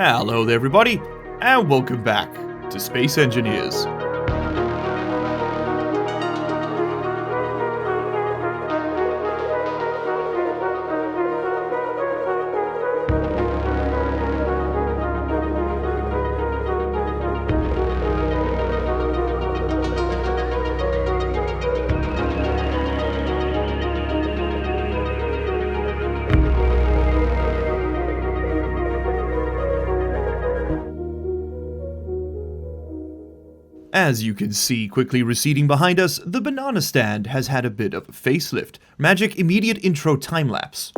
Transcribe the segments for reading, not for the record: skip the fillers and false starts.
Hello there everybody, and welcome back to Space Engineers. As you can see quickly receding behind us, the banana stand has had a bit of a facelift. Magic immediate intro time-lapse.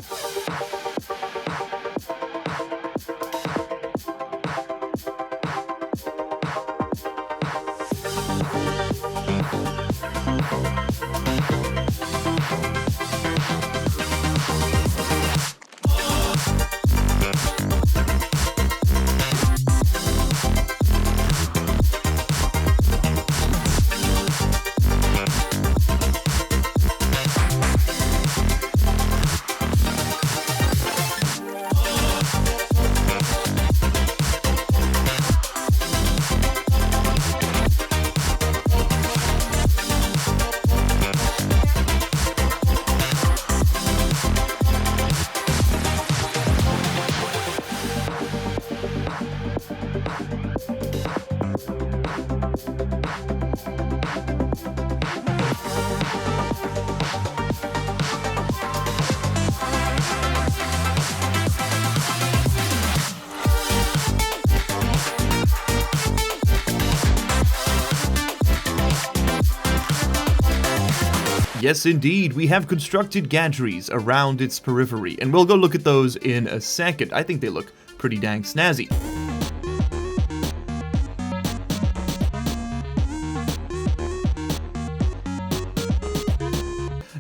Yes, indeed, we have constructed gantries around its periphery, and we'll go look at those in a second. I think they look pretty dang snazzy.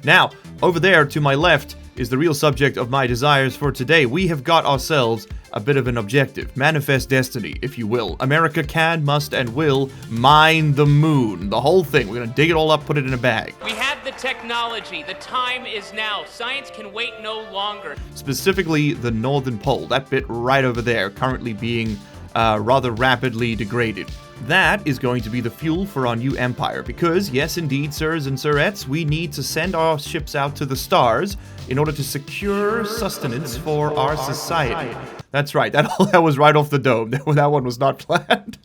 Now, over there to my left is the real subject of my desires for today. We have got ourselves a bit of an objective. Manifest destiny, if you will. America can, must, and will mine the moon. The whole thing. We're gonna dig it all up, put it in a bag. We have the technology. The time is now. Science can wait no longer. Specifically, the northern pole. That bit right over there, currently being rather rapidly degraded. That is going to be the fuel for our new empire, because, yes indeed, sirs and sirettes, we need to send our ships out to the stars in order to secure sustenance for our society. That's right, that was right off the dome. That one was not planned.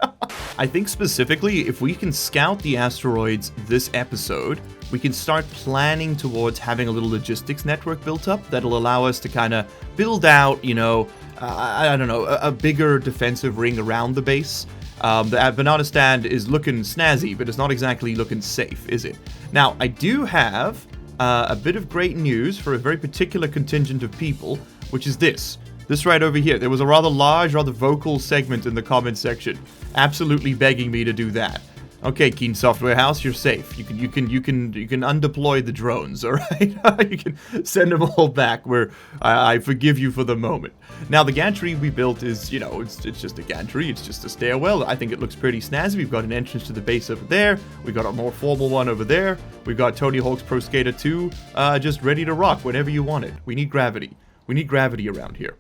I think specifically, if we can scout the asteroids this episode, we can start planning towards having a little logistics network built up that'll allow us to kind of build out, you know, I don't know, a bigger defensive ring around the base. The banana stand is looking snazzy, but it's not exactly looking safe, is it? Now, I do have a bit of great news for a very particular contingent of people, which is this. This right over here. There was a rather large, rather vocal segment in the comment section, absolutely begging me to do that. Okay, Keen Software House, you're safe. You can undeploy the drones, all right? You can send them all back. I forgive you for the moment. Now, the gantry we built is, you know, it's just a gantry. It's just a stairwell. I think it looks pretty snazzy. We've got an entrance to the base over there. We've got a more formal one over there. We've got Tony Hawk's Pro Skater 2 just ready to rock whenever you want it. We need gravity. We need gravity around here.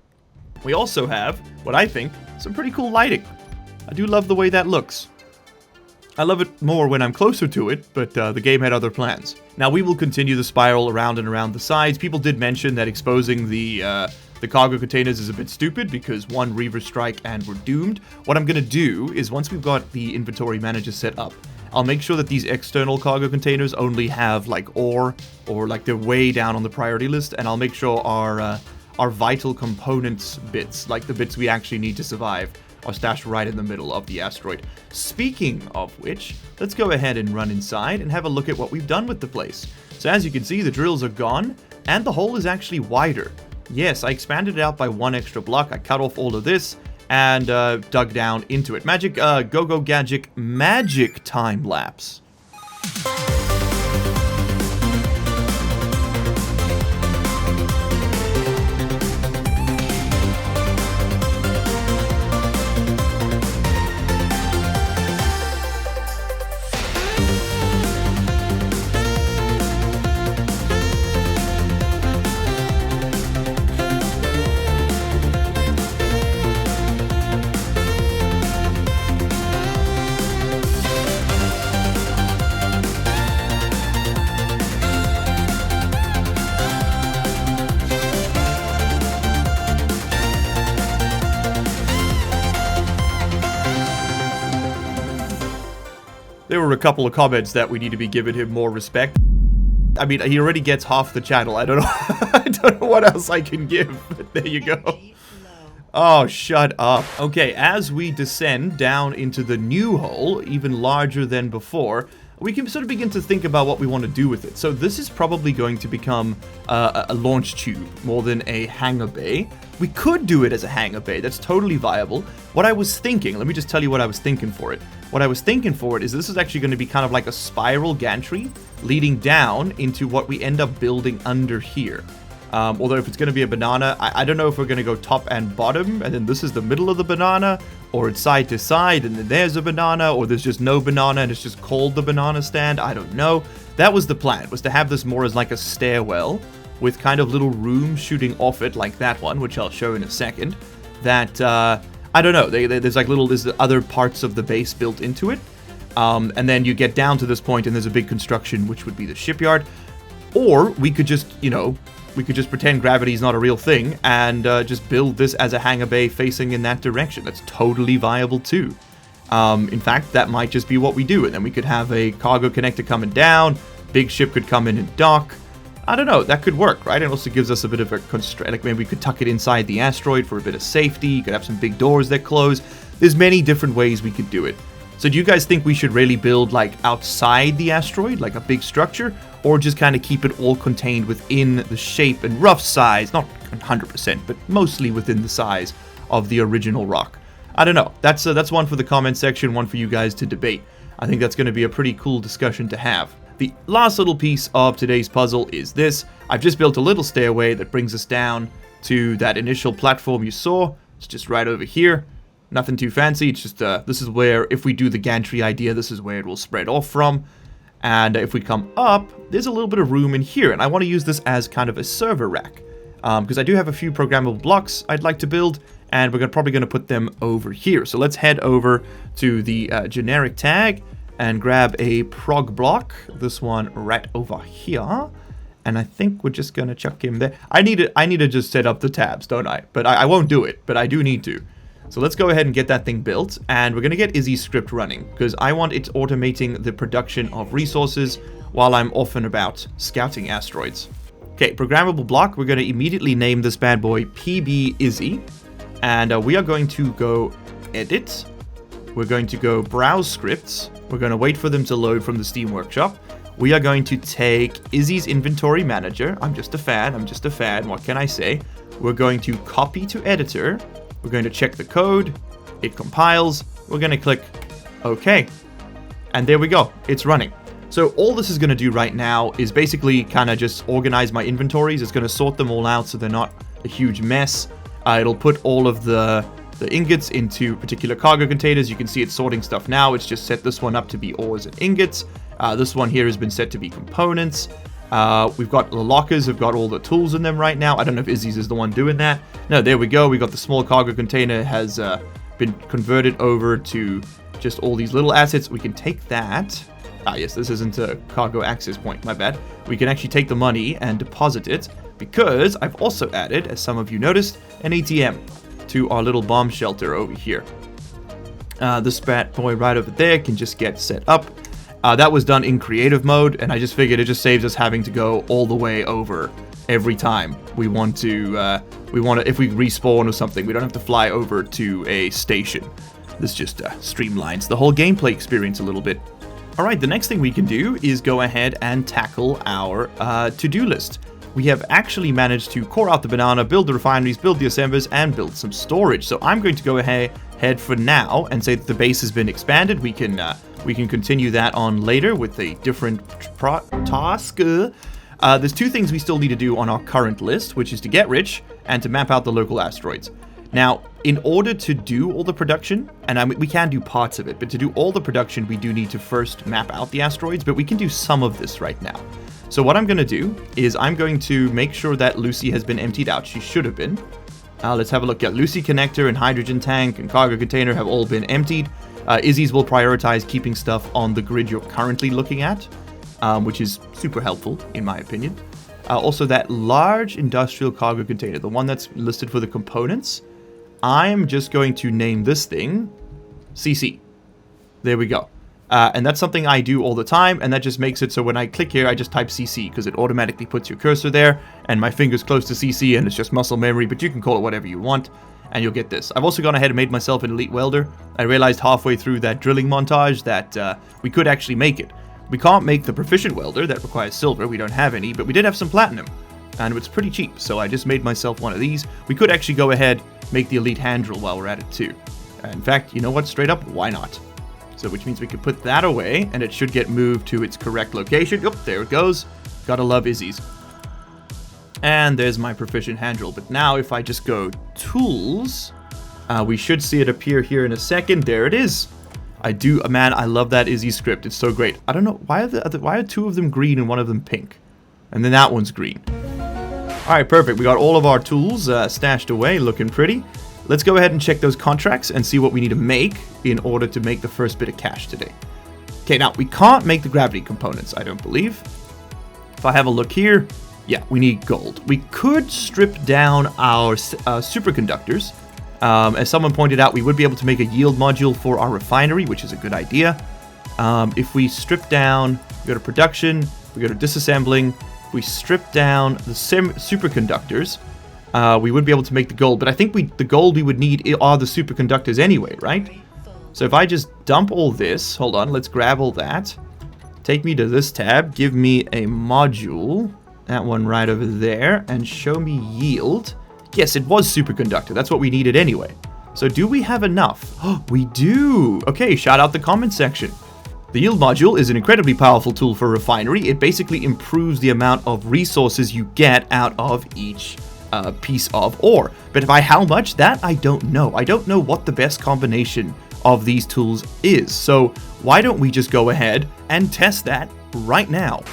We also have, what I think, some pretty cool lighting. I do love the way that looks. I love it more when I'm closer to it, but the game had other plans. Now, we will continue the spiral around and around the sides. People did mention that exposing the cargo containers is a bit stupid because one Reaver strike and we're doomed. What I'm going to do is once we've got the inventory manager set up, I'll make sure that these external cargo containers only have like ore or like they're way down on the priority list, and I'll make sure our vital components bits, like the bits we actually need to survive, are stashed right in the middle of the asteroid. Speaking of which, let's go ahead and run inside and have a look at what we've done with the place. So as you can see, the drills are gone, and the hole is actually wider. Yes, I expanded it out by one extra block. I cut off all of this and dug down into it. Magic Go-Go-Gadget magic time-lapse. There were a couple of comments that we need to be giving him more respect. I mean, he already gets half the channel. I don't know. I don't know what else I can give, but there you go. Oh, shut up. Okay, as we descend down into the new hole, even larger than before, we can sort of begin to think about what we want to do with it. So this is probably going to become a launch tube more than a hangar bay. We could do it as a hangar bay. That's totally viable. What I was thinking, let me just tell you what I was thinking for it. What I was thinking for it is this is actually going to be kind of like a spiral gantry leading down into what we end up building under here. Although if it's going to be a banana, I don't know if we're going to go top and bottom, and then this is the middle of the banana, or it's side to side, and then there's a banana, or there's just no banana, and it's just called the banana stand. I don't know. That was the plan, was to have this more as like a stairwell, with kind of little rooms shooting off it, like that one, which I'll show in a second. That, I don't know, there's like there's other parts of the base built into it. And then you get down to this point, and there's a big construction, which would be the shipyard. Or we could just, you know, we could just pretend gravity is not a real thing and just build this as a hangar bay facing in that direction. That's totally viable too. In fact, that might just be what we do. And then we could have a cargo connector coming down. Big ship could come in and dock. I don't know. That could work, right? It also gives us a bit of a constraint. Like maybe we could tuck it inside the asteroid for a bit of safety. You could have some big doors that close. There's many different ways we could do it. So do you guys think we should really build like outside the asteroid, like a big structure? Or just kind of keep it all contained within the shape and rough size, not 100%, but mostly within the size of the original rock? I don't know. That's one for the comment section, one for you guys to debate. I think that's going to be a pretty cool discussion to have. The last little piece of today's puzzle is this. I've just built a little stairway that brings us down to that initial platform you saw. It's just right over here. Nothing too fancy. It's just, this is where, if we do the gantry idea, this is where it will spread off from. And if we come up, there's a little bit of room in here. And I want to use this as kind of a server rack. Because I do have a few programmable blocks I'd like to build. And we're probably going to put them over here. So let's head over to the generic tag and grab a prog block. This one right over here. And I think we're just going to chuck him there. I need to just set up the tabs, don't I? But I won't do it, but I do need to. So let's go ahead and get that thing built, and we're going to get Isy's script running, because I want it automating the production of resources while I'm off and about scouting asteroids. Okay, programmable block, we're going to immediately name this bad boy PB Isy, and we are going to go edit, we're going to go browse scripts, we're going to wait for them to load from the Steam Workshop, we are going to take Isy's inventory manager, I'm just a fan, what can I say, we're going to copy to editor, we're going to check the code, it compiles, we're going to click OK. And there we go, it's running. So all this is going to do right now is basically kind of just organize my inventories. It's going to sort them all out so they're not a huge mess. It'll put all of the ingots into particular cargo containers. You can see it's sorting stuff now. It's just set this one up to be ores and ingots. This one here has been set to be components. We've got the lockers, have got all the tools in them right now. I don't know if Isy's is the one doing that. No, there we go. We got the small cargo container has been converted over to just all these little assets. We can take that. Yes, this isn't a cargo access point, my bad. We can actually take the money and deposit it because I've also added, as some of you noticed, an ATM to our little bomb shelter over here. This bad boy right over there can just get set up. That was done in creative mode, and I just figured it just saves us having to go all the way over every time we want to, if we respawn or something, we don't have to fly over to a station. This just streamlines the whole gameplay experience a little bit. Alright, the next thing we can do is go ahead and tackle our to-do list. We have actually managed to core out the banana, build the refineries, build the assemblers, and build some storage. So I'm going to go ahead for now and say that the base has been expanded. We can continue that on later with a different task. There's two things we still need to do on our current list, which is to get rich and to map out the local asteroids. Now, in order to do all the production, and we can do parts of it, but to do all the production, we do need to first map out the asteroids, but we can do some of this right now. So what I'm going to do is I'm going to make sure that Lucy has been emptied out. She should have been. Let's have a look. Yeah, Lucy connector and hydrogen tank and cargo container have all been emptied. Isy's will prioritize keeping stuff on the grid you're currently looking at, which is super helpful, in my opinion. Also, that large industrial cargo container, the one that's listed for the components, I'm just going to name this thing CC. There we go. And that's something I do all the time, and that just makes it so when I click here, I just type CC, because it automatically puts your cursor there, and my finger's close to CC, and it's just muscle memory, but you can call it whatever you want, and you'll get this. I've also gone ahead and made myself an elite welder. I realized halfway through that drilling montage that we could actually make it. We can't make the proficient welder, that requires silver, we don't have any, but we did have some platinum, and it's pretty cheap, so I just made myself one of these. We could actually go ahead, make the elite hand drill while we're at it too. In fact, you know what, straight up, why not? So which means we could put that away, and it should get moved to its correct location. Yep, there it goes. Gotta love Isy's. And there's my proficient hand drill. But now if I just go Tools, we should see it appear here in a second. There it is. Man, I love that Isy script. It's so great. I don't know, why are two of them green and one of them pink? And then that one's green. Alright, perfect. We got all of our tools stashed away, looking pretty. Let's go ahead and check those contracts and see what we need to make in order to make the first bit of cash today. Okay, now, we can't make the gravity components, I don't believe. If I have a look here, yeah, we need gold. We could strip down our superconductors. As someone pointed out, we would be able to make a yield module for our refinery, which is a good idea. If we strip down, we go to production, we go to disassembling, we strip down the superconductors, we would be able to make the gold, but I think the gold we would need are the superconductors anyway, right? So if I just dump all this, hold on, let's grab all that, take me to this tab, give me a module, that one right over there, and show me yield. Yes, it was superconductor, that's what we needed anyway. So do we have enough? Oh, we do! Okay, shout out the comment section. The yield module is an incredibly powerful tool for a refinery. It basically improves the amount of resources you get out of each piece of ore. But by how much, that I don't know. I don't know what the best combination of these tools is. So why don't we just go ahead and test that right now?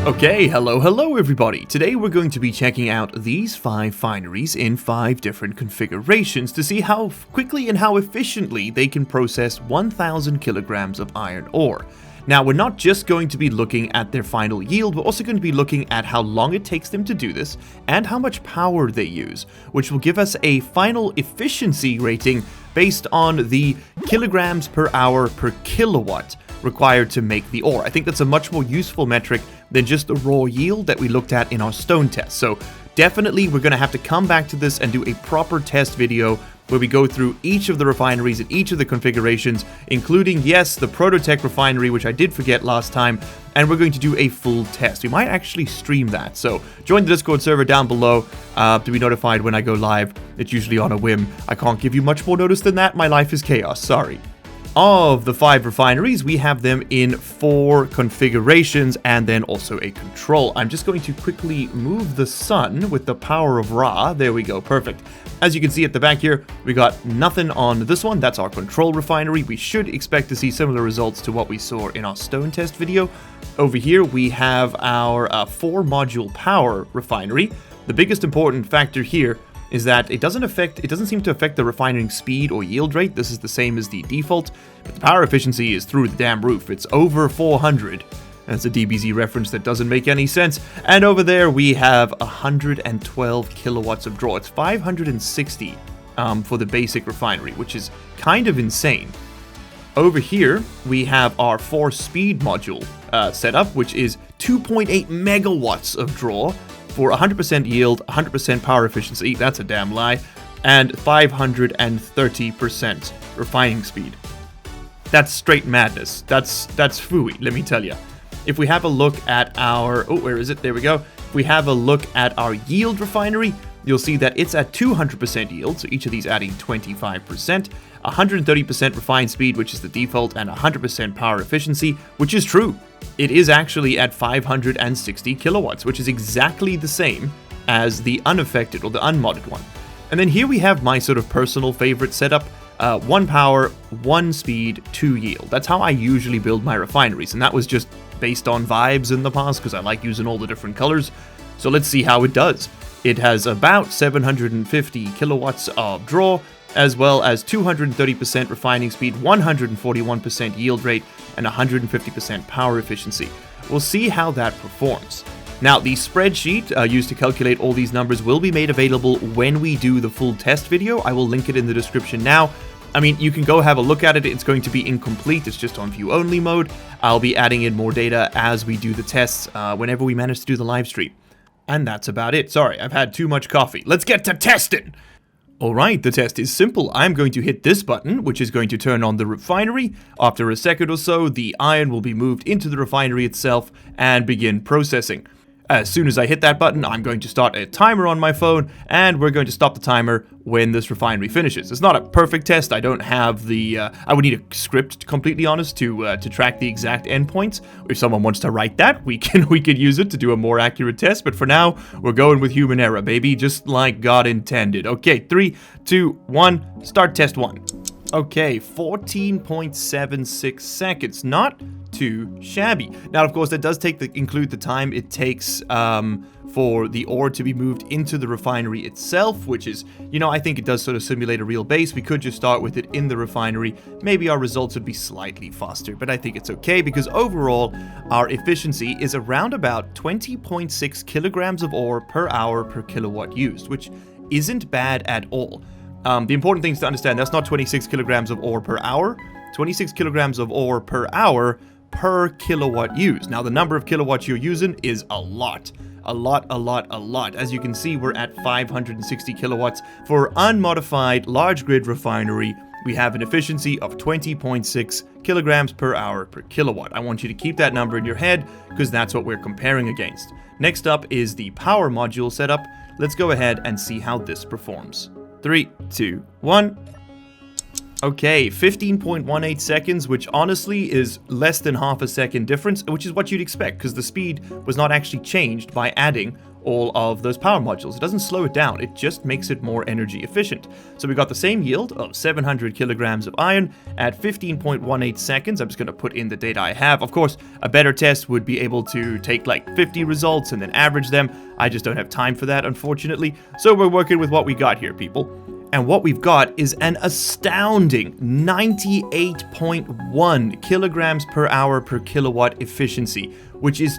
Okay, hello everybody. Today we're going to be checking out these 5 fineries in 5 different configurations to see how quickly and how efficiently they can process 1,000 kilograms of iron ore. Now, we're not just going to be looking at their final yield, we're also going to be looking at how long it takes them to do this and how much power they use, which will give us a final efficiency rating based on the kilograms per hour per kilowatt required to make the ore. I think that's a much more useful metric than just the raw yield that we looked at in our stone test. So definitely we're going to have to come back to this and do a proper test video where we go through each of the refineries and each of the configurations, including, yes, the Prototech refinery, which I did forget last time, and we're going to do a full test. We might actually stream that, so join the Discord server down below to be notified when I go live. It's usually on a whim. I can't give you much more notice than that. My life is chaos, sorry. Of the 5 refineries, we have them in 4 configurations and then also a control. I'm just going to quickly move the sun with the power of Ra. There we go, perfect. As you can see at the back here, we got nothing on this one. That's our control refinery. We should expect to see similar results to what we saw in our stone test video. Over here, we have our 4-module power refinery. The biggest important factor here is that it doesn't seem to affect the refining speed or yield rate. This is the same as the default, but the power efficiency is through the damn roof. It's over 400. That's a DBZ reference that doesn't make any sense. And over there we have 112 kilowatts of draw. It's 560 for the basic refinery, which is kind of insane. Over here we have our 4-speed module setup, which is 2.8 megawatts of draw for 100% yield, 100% power efficiency, that's a damn lie, and 530% refining speed. That's straight madness. That's phooey, let me tell you. If we have a look at our, where is it? There we go. If we have a look at our yield refinery, you'll see that it's at 200% yield, so each of these adding 25%, 130% refined speed, which is the default, and 100% power efficiency, which is true. It is actually at 560 kilowatts, which is exactly the same as the unaffected or the unmodded one. And then here we have my sort of personal favorite setup, 1 power, 1 speed, 2 yield. That's how I usually build my refineries, and that was just based on vibes in the past because I like using all the different colors. So let's see how it does. It has about 750 kilowatts of draw, as well as 230% refining speed, 141% yield rate, and 150% power efficiency. We'll see how that performs. Now, the spreadsheet used to calculate all these numbers will be made available when we do the full test video. I will link it in the description now. I mean, you can go have a look at it. It's going to be incomplete. It's just on view-only mode. I'll be adding in more data as we do the tests whenever we manage to do the live stream. And that's about it. Sorry, I've had too much coffee. Let's get to testing! Alright, the test is simple. I'm going to hit this button, which is going to turn on the refinery. After a second or so, the iron will be moved into the refinery itself and begin processing. As soon as I hit that button, I'm going to start a timer on my phone, and we're going to stop the timer when this refinery finishes. It's not a perfect test. I don't have the... I would need a script, to completely honest, to track the exact endpoints. If someone wants to write that, we could use it to do a more accurate test. But for now, we're going with human error, baby, just like God intended. Okay, 3, 2, 1, start test 1. Okay, 14.76 seconds. Not too shabby. Now, of course, that does include the time it takes for the ore to be moved into the refinery itself, which is, you know, I think it does sort of simulate a real base. We could just start with it in the refinery. Maybe our results would be slightly faster, but I think it's okay because overall, our efficiency is around about 20.6 kilograms of ore per hour per kilowatt used, which isn't bad at all. The important thing is to understand that's not 26 kilograms of ore per hour, 26 kilograms of ore per hour per kilowatt used. Now, the number of kilowatts you're using is a lot. A lot. As you can see, we're at 560 kilowatts. For unmodified large grid refinery, we have an efficiency of 20.6 kilograms per hour per kilowatt. I want you to keep that number in your head because that's what we're comparing against. Next up is the power module setup. Let's go ahead and see how this performs. 3, 2, 1. Okay, 15.18 seconds, which honestly is less than half a second difference, which is what you'd expect, because the speed was not actually changed by adding all of those power modules. It doesn't slow it down, it just makes it more energy efficient. So we got the same yield of 700 kilograms of iron at 15.18 seconds. I'm just going to put in the data I have. Of course, a better test would be able to take like 50 results and then average them. I just don't have time for that, unfortunately. So we're working with what we got here, people. And what we've got is an astounding 98.1 kilograms per hour per kilowatt efficiency, which is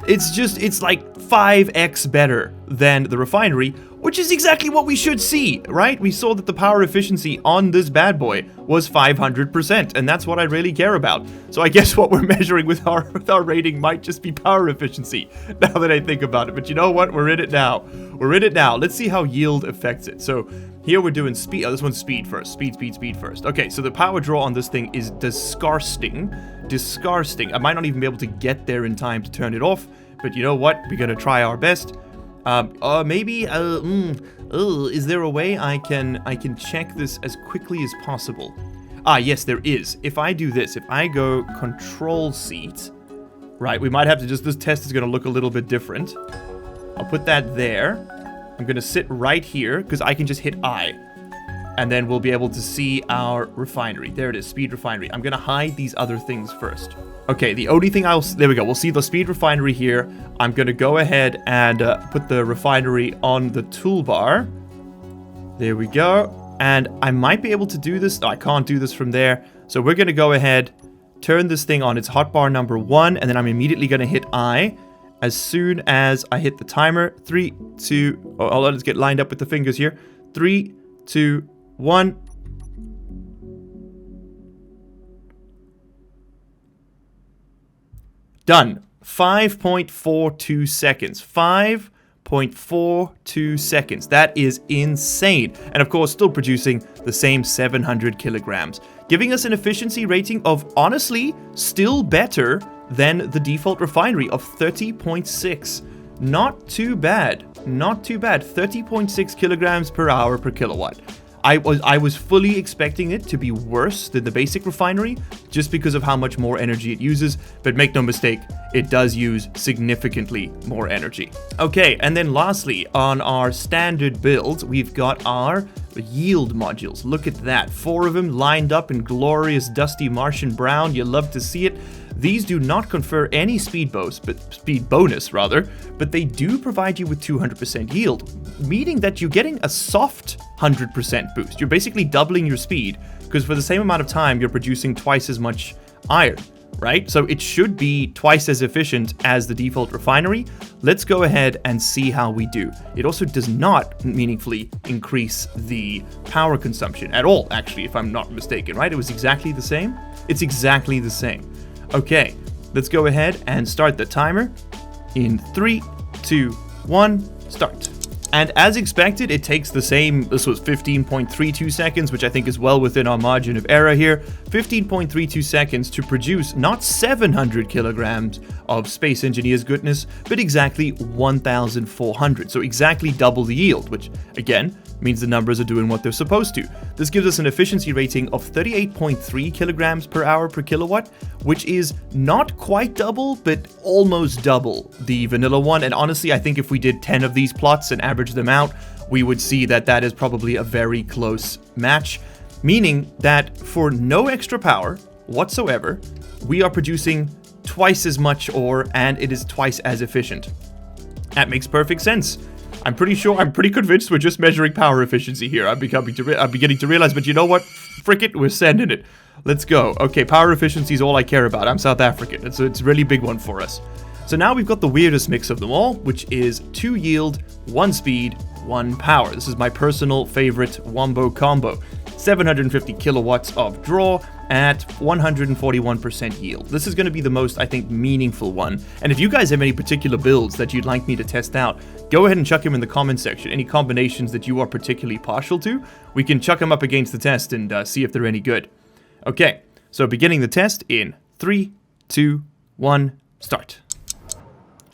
it's like 5x better than the refinery, which is exactly what we should see, right? We saw that the power efficiency on this bad boy was 500%, and that's what I really care about. So I guess what we're measuring with our rating might just be power efficiency, now that I think about it. But you know what? We're in it now. Let's see how yield affects it. So here we're doing speed. Oh, this one's speed first. Speed first. Okay, so the power draw on this thing is disgusting. I might not even be able to get there in time to turn it off, but you know what? We're gonna try our best. Is there a way I can check this as quickly as possible? Ah, yes, there is. If I do this, if I go control seat, right, we might have to this test is gonna look a little bit different. I'll put that there. I'm gonna sit right here, because I can just hit I. And then we'll be able to see our refinery. There it is, speed refinery. I'm gonna hide these other things first. Okay, the only thing there we go. We'll see the speed refinery here. I'm gonna go ahead and put the refinery on the toolbar. There we go. And I might be able to do this. No, I can't do this from there. So we're gonna go ahead, turn this thing on its hotbar number 1, and then I'm immediately gonna hit I as soon as I hit the timer. 3, 2, oh, let's get lined up with the fingers here. 3, 2, 1. Done. 5.42 seconds. 5.42 seconds. That is insane. And of course, still producing the same 700 kilograms, giving us an efficiency rating of, honestly, still better than the default refinery of 30.6. Not too bad. 30.6 kilograms per hour per kilowatt. I was fully expecting it to be worse than the basic refinery just because of how much more energy it uses, but make no mistake, it does use significantly more energy. Okay, and then lastly, on our standard builds, we've got our yield modules. Look at that, 4 of them lined up in glorious dusty Martian brown. You love to see it. These do not confer any speed bonus, but they do provide you with 200% yield, meaning that you're getting a soft 100% boost. You're basically doubling your speed, because for the same amount of time, you're producing twice as much iron. right? So it should be twice as efficient as the default refinery. Let's go ahead and see how we do. It also does not meaningfully increase the power consumption at all, actually, if I'm not mistaken, right? It was exactly the same. It's exactly the same. Okay, let's go ahead and start the timer in 3, 2, 1, start. And as expected, it takes the same, this was 15.32 seconds, which I think is well within our margin of error here, 15.32 seconds to produce not 700 kilograms of Space Engineer's goodness, but exactly 1,400. So exactly double the yield, which again, means the numbers are doing what they're supposed to. This gives us an efficiency rating of 38.3 kilograms per hour per kilowatt, which is not quite double, but almost double the vanilla one. And honestly, I think if we did 10 of these plots and averaged them out, we would see that that is probably a very close match, meaning that for no extra power whatsoever, we are producing twice as much ore and it is twice as efficient. That makes perfect sense. I'm pretty convinced we're just measuring power efficiency here. I'm beginning to realize, but you know what? Frick it, we're sending it. Let's go. Okay, power efficiency is all I care about. I'm South African. It's a really big one for us. So now we've got the weirdest mix of them all, which is 2 yield, 1 speed, 1 power. This is my personal favorite wombo combo. 750 kilowatts of draw at 141% yield. This is going to be the most, I think, meaningful one. And if you guys have any particular builds that you'd like me to test out, go ahead and chuck them in the comment section. Any combinations that you are particularly partial to, we can chuck them up against the test and see if they're any good. Okay, so beginning the test in 3, 2, 1, start.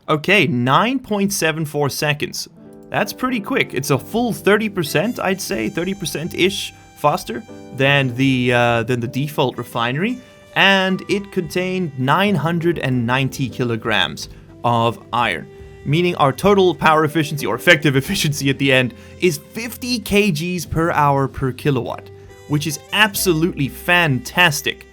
Okay, 9.74 seconds. That's pretty quick. It's a full 30%, I'd say, 30%-ish faster than the default refinery, and it contained 990 kilograms of iron, meaning our total power efficiency or effective efficiency at the end is 50 kgs per hour per kilowatt, which is absolutely fantastic.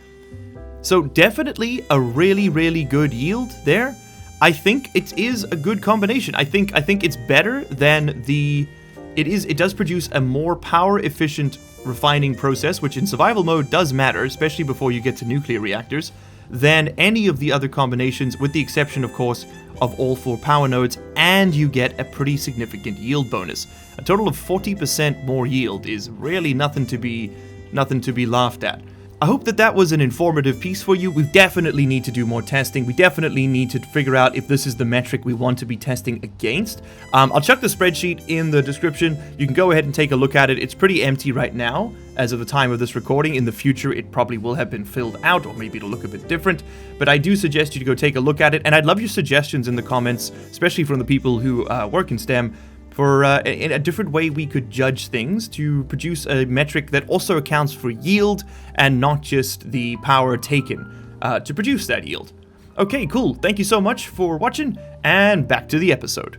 So definitely a really, really good yield there. I think it is a good combination. I think it's better than it does produce a more power efficient refining process, which in survival mode does matter, especially before you get to nuclear reactors, than any of the other combinations, with the exception, of course, of all 4 power nodes, and you get a pretty significant yield bonus. A total of 40% more yield is really nothing to be laughed at. I hope that was an informative piece for you. We definitely need to do more testing. We definitely need to figure out if this is the metric we want to be testing against. I'll chuck the spreadsheet in the description. You can go ahead and take a look at it. It's pretty empty right now as of the time of this recording. In the future, it probably will have been filled out, or maybe it'll look a bit different. But I do suggest you to go take a look at it. And I'd love your suggestions in the comments, especially from the people who work in STEM, for in a different way we could judge things to produce a metric that also accounts for yield and not just the power taken to produce that yield. Okay, cool. Thank you so much for watching, and back to the episode.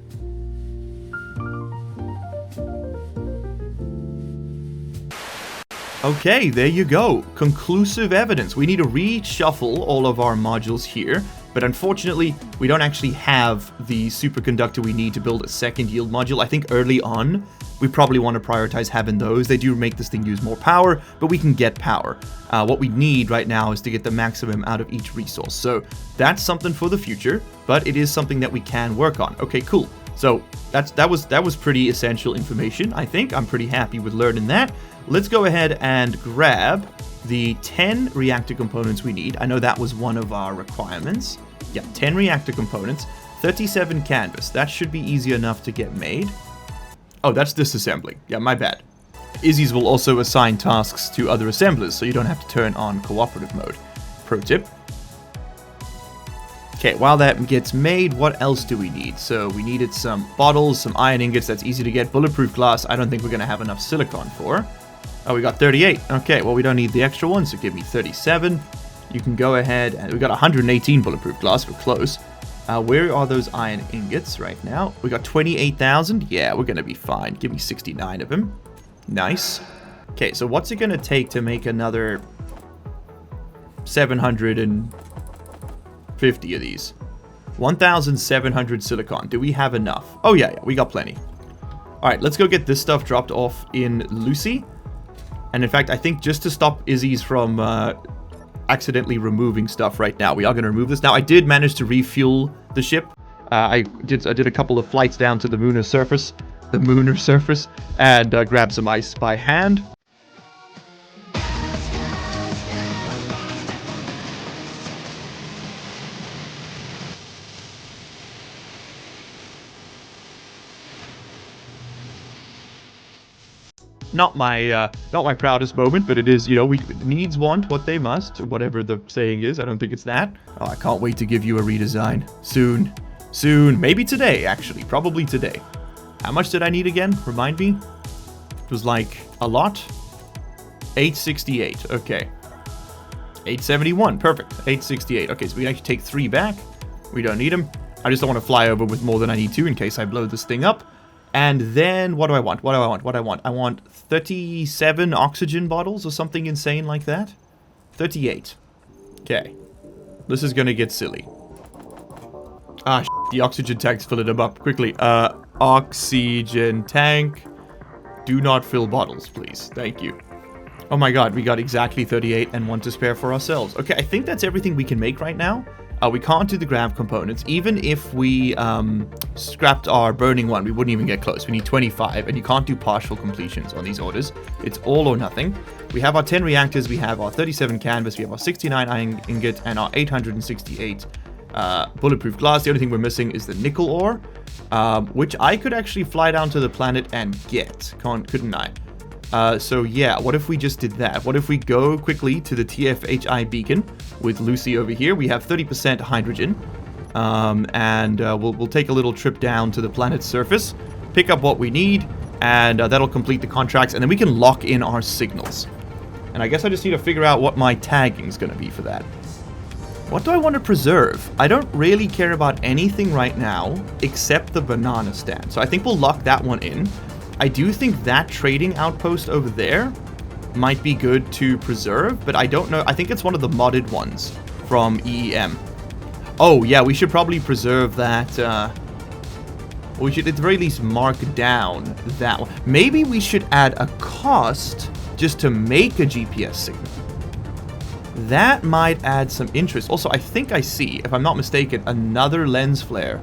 Okay, there you go. Conclusive evidence. We need to reshuffle all of our modules here, but unfortunately, we don't actually have the superconductor we need to build a second yield module. I think early on, we probably want to prioritize having those. They do make this thing use more power, but we can get power. What we need right now is to get the maximum out of each resource. So that's something for the future, but it is something that we can work on. Okay, cool. So that was pretty essential information, I think. I'm pretty happy with learning that. Let's go ahead and grab the 10 reactor components we need. I know that was one of our requirements. Yeah, 10 reactor components, 37 canvas. That should be easy enough to get made. Oh, that's disassembling. Yeah, my bad. Isy's will also assign tasks to other assemblers, so you don't have to turn on cooperative mode. Pro tip. Okay, while that gets made, what else do we need? So we needed some bottles, some iron ingots. That's easy to get. Bulletproof glass, I don't think we're going to have enough silicon for. Oh, we got 38. Okay, well, we don't need the extra one, so give me 37. You can go ahead, and we got 118 bulletproof glass. We're close. Where are those iron ingots right now? We got 28,000. Yeah, we're going to be fine. Give me 69 of them. Nice. Okay, so what's it going to take to make another 750 of these? 1,700 silicon. Do we have enough? Oh, yeah, we got plenty. All right, let's go get this stuff dropped off in Lucy. And in fact, I think just to stop Isy's from accidentally removing stuff right now. We are going to remove this. Now, I did manage to refuel the ship. I did a couple of flights down to the lunar surface, and grab some ice by hand. Not my proudest moment, but it is, you know, we needs want what they must, whatever the saying is. I don't think it's that. Oh, I can't wait to give you a redesign. Soon. Maybe today, actually. Probably today. How much did I need again? Remind me. It was like a lot. 868. Okay. 871. Perfect. 868. Okay, so we actually take 3 back. We don't need them. I just don't want to fly over with more than I need to in case I blow this thing up. And then, what do I want? I want 37 oxygen bottles or something insane like that. 38. Okay. This is gonna get silly. Ah, the oxygen tank's filling them up. Quickly. Oxygen tank. Do not fill bottles, please. Thank you. Oh my god, we got exactly 38 and 1 to spare for ourselves. Okay, I think that's everything we can make right now. We can't do the grav components. Even if we scrapped our burning one, we wouldn't even get close. We need 25, and you can't do partial completions on these orders. It's all or nothing. We have our 10 reactors, we have our 37 canvas, we have our 69 iron ingot, and our 868 bulletproof glass. The only thing we're missing is the nickel ore, which I could actually fly down to the planet and get, couldn't I? So yeah, what if we just did that? What if we go quickly to the TFHI beacon with Lucy over here? We have 30% hydrogen, and we'll take a little trip down to the planet's surface, pick up what we need, and that'll complete the contracts, and then we can lock in our signals. And I guess I just need to figure out what my tagging's going to be for that. What do I want to preserve? I don't really care about anything right now except the banana stand, so I think we'll lock that one in. I do think that trading outpost over there might be good to preserve, but I don't know. I think it's one of the modded ones from EEM. Oh, yeah, we should probably preserve that. We should at the very least mark down that one. Maybe we should add a cost just to make a GPS signal. That might add some interest. Also, I think I see, if I'm not mistaken, another lens flare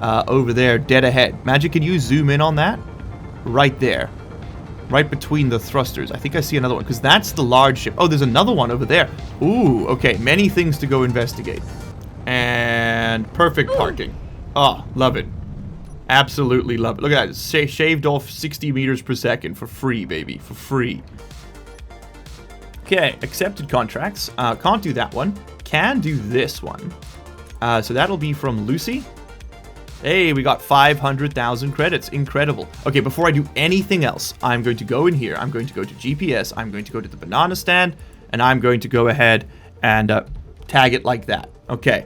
over there dead ahead. Magic, can you zoom in on that? Right there. Right between the thrusters. I think I see another one, because that's the large ship. Oh, there's another one over there. Ooh, okay. Many things to go investigate. And perfect parking. Oh, love it. Absolutely love it. Look at that. Shaved off 60 meters per second for free, baby. For free. Okay, accepted contracts. Can't do that one. Can do this one. So that'll be from Lucy. Hey, we got 500,000 credits. Incredible. Okay, before I do anything else, I'm going to go in here. I'm going to go to GPS. I'm going to go to the banana stand. And I'm going to go ahead and tag it like that. Okay.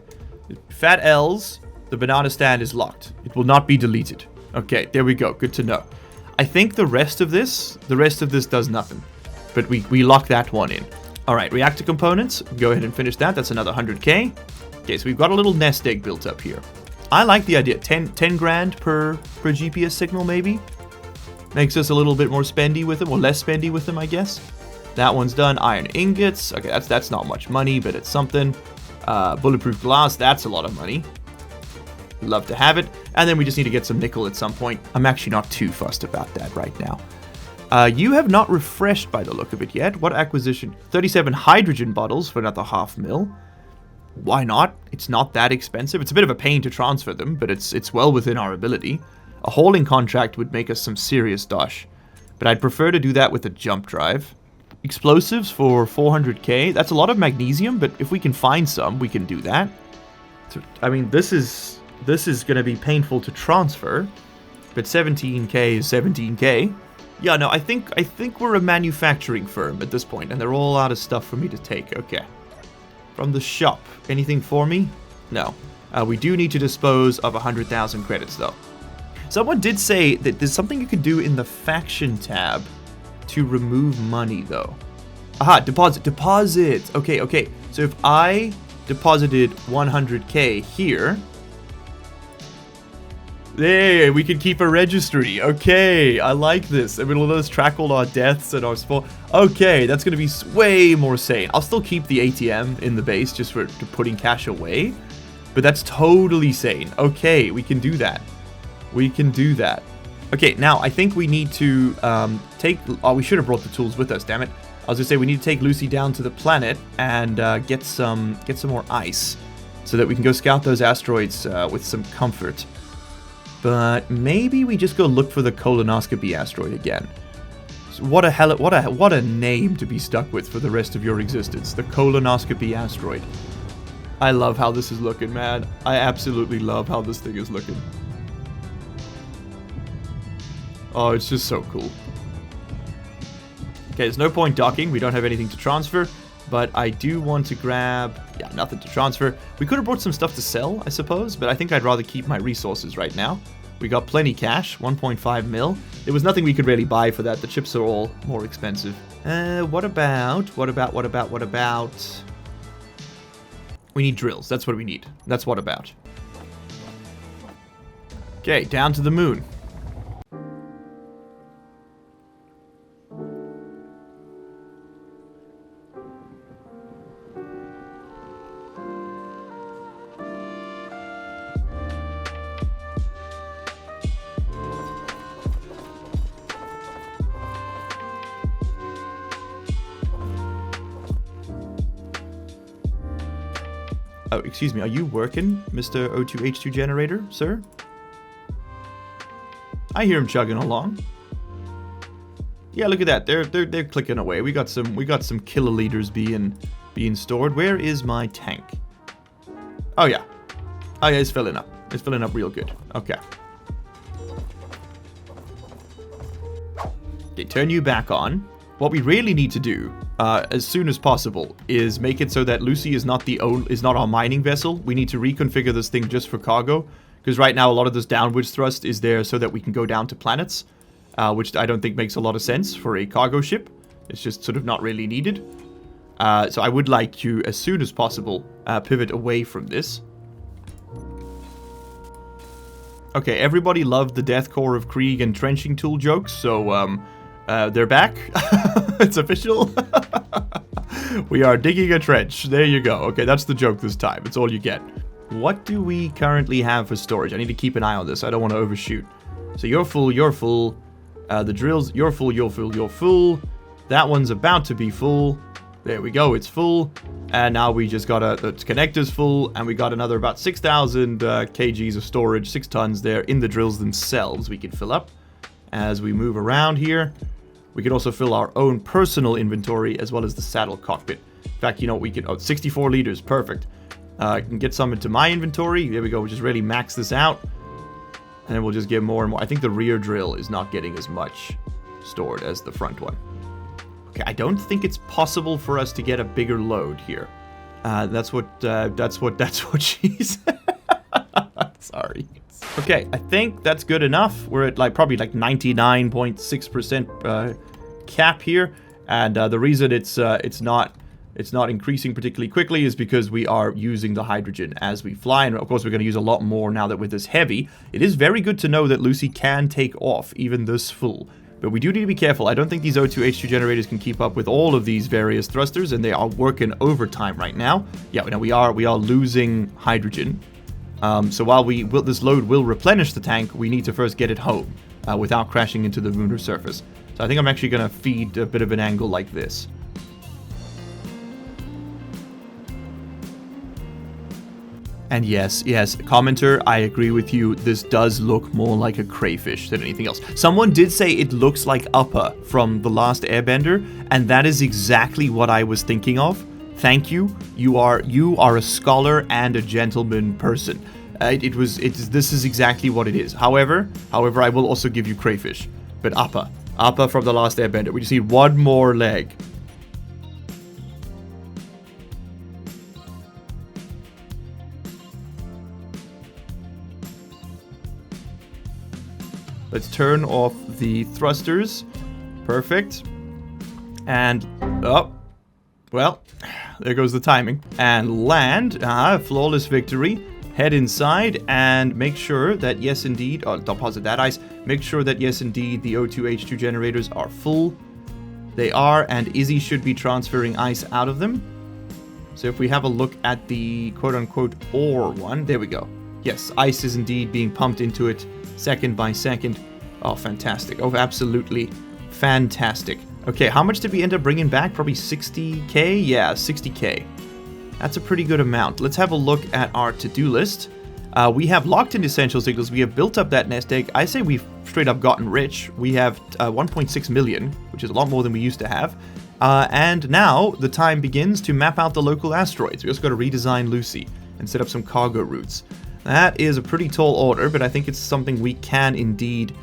Fat L's, the banana stand is locked. It will not be deleted. Okay, there we go. Good to know. I think the rest of this does nothing. But we lock that one in. All right, reactor components. Go ahead and finish that. That's another 100K. Okay, so we've got a little nest egg built up here. I like the idea. 10 grand per GPS signal, maybe. Makes us a little bit more spendy with them, or less spendy with them, I guess. That one's done. Iron ingots. Okay, that's not much money, but it's something. Bulletproof glass. That's a lot of money. Love to have it. And then we just need to get some nickel at some point. I'm actually not too fussed about that right now. You have not refreshed by the look of it yet. What acquisition? 37 hydrogen bottles for another 500,000. Why not? It's not that expensive. It's a bit of a pain to transfer them, but it's well within our ability. A hauling contract would make us some serious dosh, but I'd prefer to do that with a jump drive. Explosives for 400k. That's a lot of magnesium, but if we can find some, we can do that. So, I mean, this is going to be painful to transfer, but 17k is 17k. Yeah, no, I think we're a manufacturing firm at this point, and they're all out of stuff for me to take. Okay. From the shop, anything for me? No. We do need to dispose of 100,000 credits, though. Someone did say that there's something you can do in the faction tab to remove money, though. Aha, deposit. Okay. So if I deposited 100k here, Hey, we can keep a registry. Okay, I like this. I mean, let us track all our deaths and our spawn. Okay, that's going to be way more sane. I'll still keep the ATM in the base just for putting cash away. But that's totally sane. Okay, we can do that. We can do that. Okay, now I think we need to take... Oh, we should have brought the tools with us, damn it. I was going to say we need to take Lucy down to the planet and get some more ice so that we can go scout those asteroids with some comfort. But maybe we just go look for the colonoscopy asteroid again. So what a name to be stuck with for the rest of your existence. The colonoscopy asteroid. I love how this is looking, man. I absolutely love how this thing is looking. Oh, it's just so cool. Okay, there's no point docking. We don't have anything to transfer. But I do want to grab... Yeah, nothing to transfer. We could have brought some stuff to sell, I suppose. But I think I'd rather keep my resources right now. We got plenty cash, 1.5 mil. There was nothing we could really buy for that. The chips are all more expensive. What about... We need drills. That's what we need. That's what about. Okay, down to the moon. Oh, excuse me, are you working, Mr. O2H2 generator, sir? I hear him chugging along. Yeah, look at that. They're clicking away. We got some kiloliters being stored. Where is my tank? Oh yeah. Oh yeah, it's filling up. It's filling up real good. Okay. Okay, turn you back on. What we really need to do, as soon as possible, is make it so that Lucy is not our mining vessel. We need to reconfigure this thing just for cargo, because right now a lot of this downwards thrust is there so that we can go down to planets, which I don't think makes a lot of sense for a cargo ship. It's just sort of not really needed. So I would like to, as soon as possible, pivot away from this. Okay, everybody loved the deathcore of Krieg and trenching tool jokes, so they're back. It's official. We are digging a trench. There you go. Okay, that's the joke this time. It's all you get. What do we currently have for storage? I need to keep an eye on this. I don't want to overshoot. So you're full, you're full. The drills, you're full, you're full, you're full. That one's about to be full. There we go, it's full. And now we just got the connectors full, and we got another about 6,000 kgs of storage, 6 tons there in the drills themselves we can fill up as we move around here. We can also fill our own personal inventory as well as the saddle cockpit. In fact, you know, we can... Oh, 64 liters, perfect. I can get some into my inventory. There we go, we'll just really max this out. And then we'll just get more and more. I think the rear drill is not getting as much stored as the front one. Okay, I don't think it's possible for us to get a bigger load here. That's what she said. Sorry. Okay, I think that's good enough. We're at probably 99.6% cap here, and the reason it's not increasing particularly quickly is because we are using the hydrogen as we fly, and of course we're going to use a lot more now that with this heavy. It is very good to know that Lucy can take off even this full, but we do need to be careful. I don't think these O2H2 generators can keep up with all of these various thrusters, and they are working overtime right now. Yeah, now we are losing hydrogen. So while this load will replenish the tank, we need to first get it home without crashing into the lunar surface. So I think I'm actually going to feed a bit of an angle like this. And yes, commenter, I agree with you. This does look more like a crayfish than anything else. Someone did say it looks like Appa from The Last Airbender, and that is exactly what I was thinking of. Thank you. You are a scholar and a gentleman person. This is exactly what it is. However, I will also give you crayfish. But Appa from The Last Airbender. We just need one more leg. Let's turn off the thrusters. Perfect. And well, there goes the timing. And land. Flawless victory. head inside and make sure that, yes, indeed, deposit that ice. Make sure that, yes, indeed, the O2H2 generators are full. They are, and Izzy should be transferring ice out of them. So if we have a look at the quote-unquote ore one, there we go. Yes, ice is indeed being pumped into it second by second. Oh, fantastic. Oh, absolutely fantastic. Okay, how much did we end up bringing back? Probably 60k? Yeah, 60k. That's a pretty good amount. Let's have a look at our to-do list. We have locked in essential signals. We have built up that nest egg. I say we've straight up gotten rich. We have 1.6 million, which is a lot more than we used to have. And now the time begins to map out the local asteroids. We also got to redesign Lucy and set up some cargo routes. That is a pretty tall order, but I think it's something we can indeed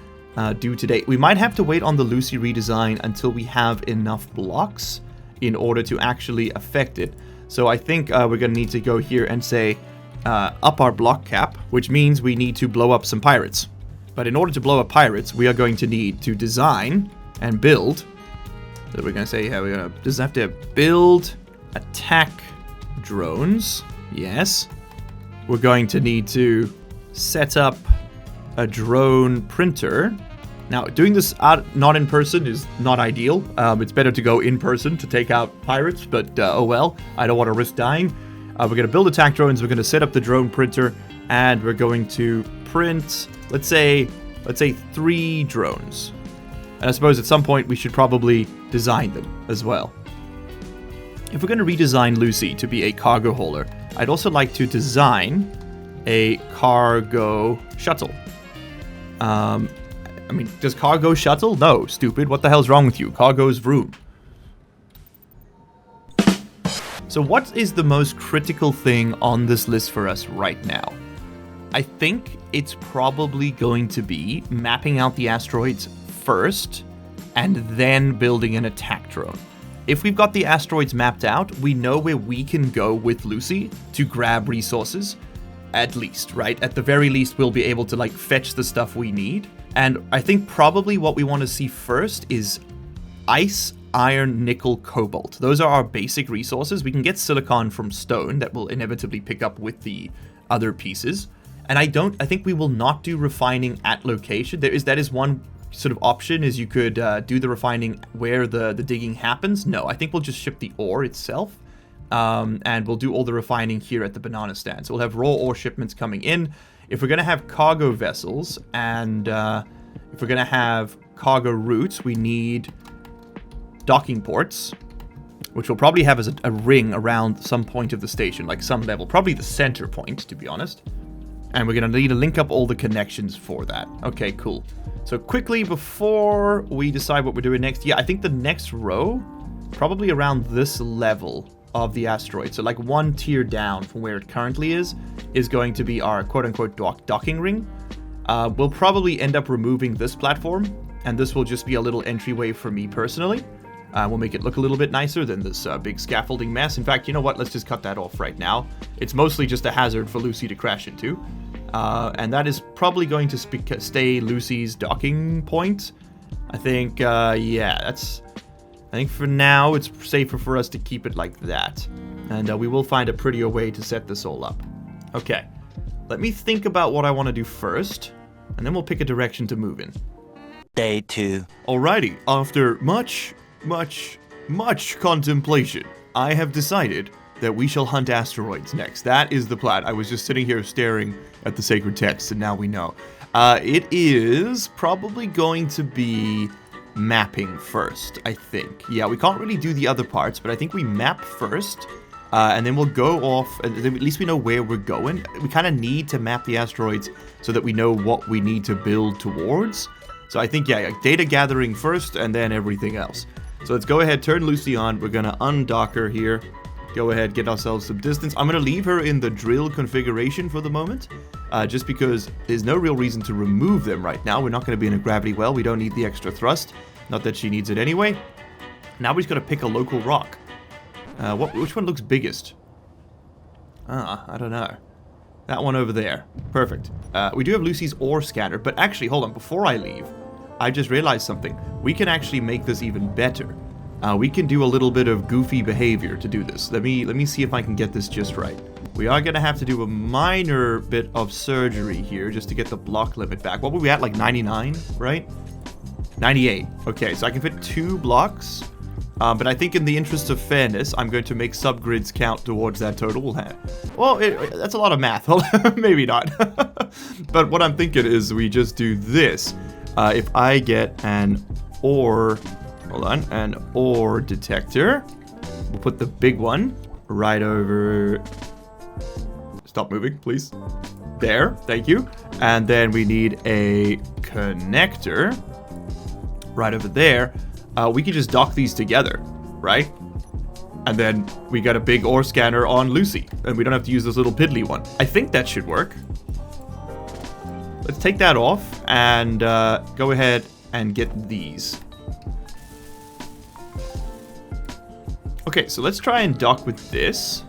do today. We might have to wait on the Lucy redesign until we have enough blocks in order to actually affect it. So I think we're going to need to go here and say up our block cap, which means we need to blow up some pirates. But in order to blow up pirates, we are going to need to design and build. So we're going to say, we're going to just have to build attack drones. Yes. We're going to need to set up a drone printer. Now, doing this not in person is not ideal. It's better to go in person to take out pirates, but oh well. I don't want to risk dying. We're going to build attack drones. We're going to set up the drone printer, and we're going to print, let's say 3 drones. And I suppose at some point we should probably design them as well. If we're going to redesign Lucy to be a cargo hauler, I'd also like to design a cargo shuttle. I mean, does cargo shuttle? No, stupid. What the hell's wrong with you? Cargo's vroom. So what is the most critical thing on this list for us right now? I think it's probably going to be mapping out the asteroids first and then building an attack drone. If we've got the asteroids mapped out, we know where we can go with Lucy to grab resources, at least, right? At the very least, we'll be able to, like, fetch the stuff we need. And I think probably what we want to see first is ice, iron, nickel, cobalt. Those are our basic resources. We can get silicon from stone that will inevitably pick up with the other pieces. And I think we will not do refining at location. That is one sort of option, is you could do the refining where the digging happens. No, I think we'll just ship the ore itself. And we'll do all the refining here at the banana stand. So we'll have raw ore shipments coming in. If we're going to have cargo vessels and if we're going to have cargo routes, we need docking ports, which we'll probably have as a ring around some point of the station, like some level, probably the center point, to be honest. And we're going to need to link up all the connections for that. Okay, cool. So quickly, before we decide what we're doing next, yeah, I think the next row, probably around this level of the asteroid, so like one tier down from where it currently is going to be our quote-unquote docking ring. We'll probably end up removing this platform, and this will just be a little entryway for me personally. We'll make it look a little bit nicer than this big scaffolding mess. In fact, you know what? Let's just cut that off right now. It's mostly just a hazard for Lucy to crash into. And that is probably going to stay Lucy's docking point. I think, yeah, I think for now it's safer for us to keep it like that. And we will find a prettier way to set this all up. Okay, let me think about what I want to do first, and then we'll pick a direction to move in. Day 2. Alrighty, after much contemplation, I have decided that we shall hunt asteroids next. That is the plan. I was just sitting here staring at the sacred text, and now we know. It is probably going to be mapping first, I think. Yeah, we can't really do the other parts, but I think we map first, and then we'll go off, and at least we know where we're going. We kind of need to map the asteroids so that we know what we need to build towards. So I think, yeah, data gathering first, and then everything else. So let's go ahead, turn Lucy on. We're going to undock her here. Go ahead, get ourselves some distance. I'm going to leave her in the drill configuration for the moment, just because there's no real reason to remove them right now. We're not going to be in a gravity well. We don't need the extra thrust. Not that she needs it anyway. Now we've got to pick a local rock. Which one looks biggest? I don't know. That one over there. Perfect. We do have Lucy's ore scanner, but actually, hold on. Before I leave, I just realized something. We can actually make this even better. We can do a little bit of goofy behavior to do this. Let me see if I can get this just right. We are going to have to do a minor bit of surgery here just to get the block limit back. What were we at, like 99, right? 98. Okay, so I can fit 2 blocks. But I think in the interest of fairness, I'm going to make subgrids count towards that total. Well, that's a lot of math. Maybe not. But what I'm thinking is we just do this. If I get an ore... Hold on. An ore detector. We'll put the big one right over... Stop moving, please. There. Thank you. And then we need a connector right over there. We can just dock these together, right? And then we got a big ore scanner on Lucy. And we don't have to use this little piddly one. I think that should work. Let's take that off and go ahead and get these. Okay, so let's try and dock with this.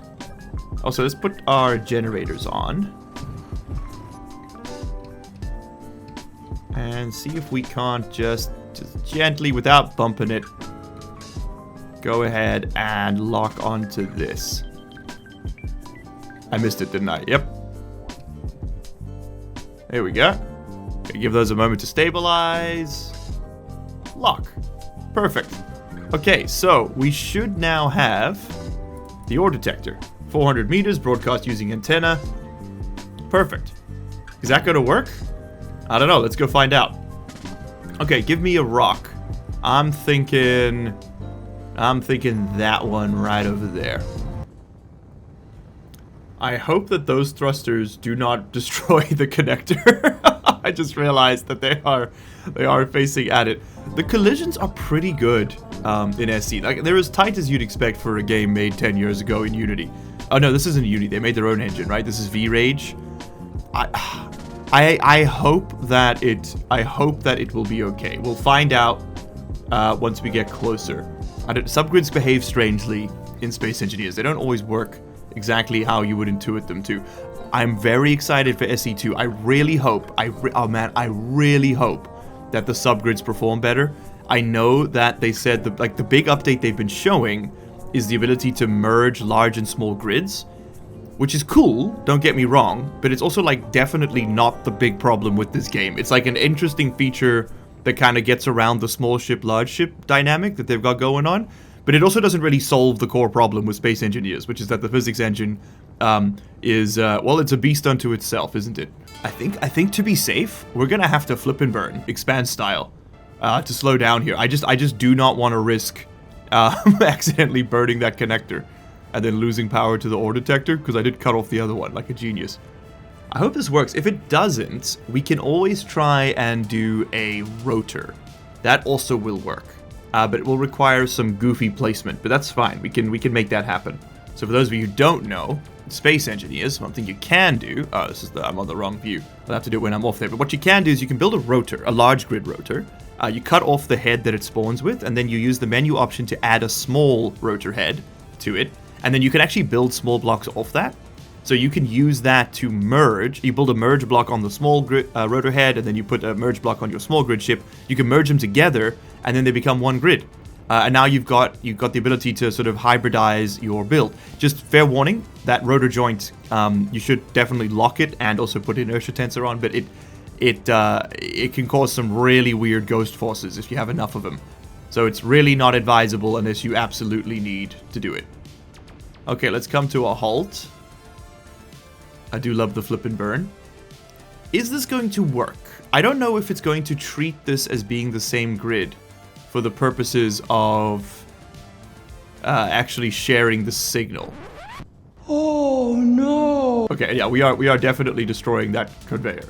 Also, let's put our generators on. And see if we can't just gently, without bumping it, go ahead and lock onto this. I missed it, didn't I? Yep. There we go. Give those a moment to stabilize. Lock. Perfect. Okay, so we should now have the ore detector. 400 meters, broadcast using antenna. Perfect. Is that going to work? I don't know. Let's go find out. Okay, give me a rock. I'm thinking that one right over there. I hope that those thrusters do not destroy the connector. I just realized that they are facing at it. The collisions are pretty good in SC. Like, they're as tight as you'd expect for a game made 10 years ago in Unity. Oh no, this isn't Unity. They made their own engine, right? This is V-Rage. I hope that it will be okay. We'll find out once we get closer. Subgrids behave strangely in Space Engineers. They don't always work exactly how you would intuit them to. I'm very excited for SE2. I really hope, I really hope that the subgrids perform better. I know that they said the big update they've been showing is the ability to merge large and small grids, which is cool, don't get me wrong, but it's also like definitely not the big problem with this game. It's like an interesting feature that kind of gets around the small ship, large ship dynamic that they've got going on, but it also doesn't really solve the core problem with Space Engineers, which is that the physics engine well, it's a beast unto itself, isn't it? I think to be safe, we're gonna have to flip and burn, expand style, to slow down here. I just do not want to risk accidentally burning that connector and then losing power to the ore detector, because I did cut off the other one like a genius. I hope this works. If it doesn't, we can always try and do a rotor. That also will work, but it will require some goofy placement, but that's fine. We can make that happen. So for those of you who don't know, Space Engineers, one thing you can do... Oh, I'm on the wrong view. I'll have to do it when I'm off there. But what you can do is you can build a rotor, a large grid rotor. You cut off the head that it spawns with, and then you use the menu option to add a small rotor head to it. And then you can actually build small blocks off that. So you can use that to merge. You build a merge block on the small grid, rotor head, and then you put a merge block on your small grid ship. You can merge them together, and then they become one grid. And now you've got the ability to sort of hybridize your build. Just fair warning, that rotor joint, you should definitely lock it and also put inertia tensor on, but it can cause some really weird ghost forces if you have enough of them. So it's really not advisable unless you absolutely need to do it. Okay, let's come to a halt. I do love the flip and burn. Is this going to work? I don't know if it's going to treat this as being the same grid for the purposes of actually sharing the signal. Oh no! Okay, yeah, we are definitely destroying that conveyor.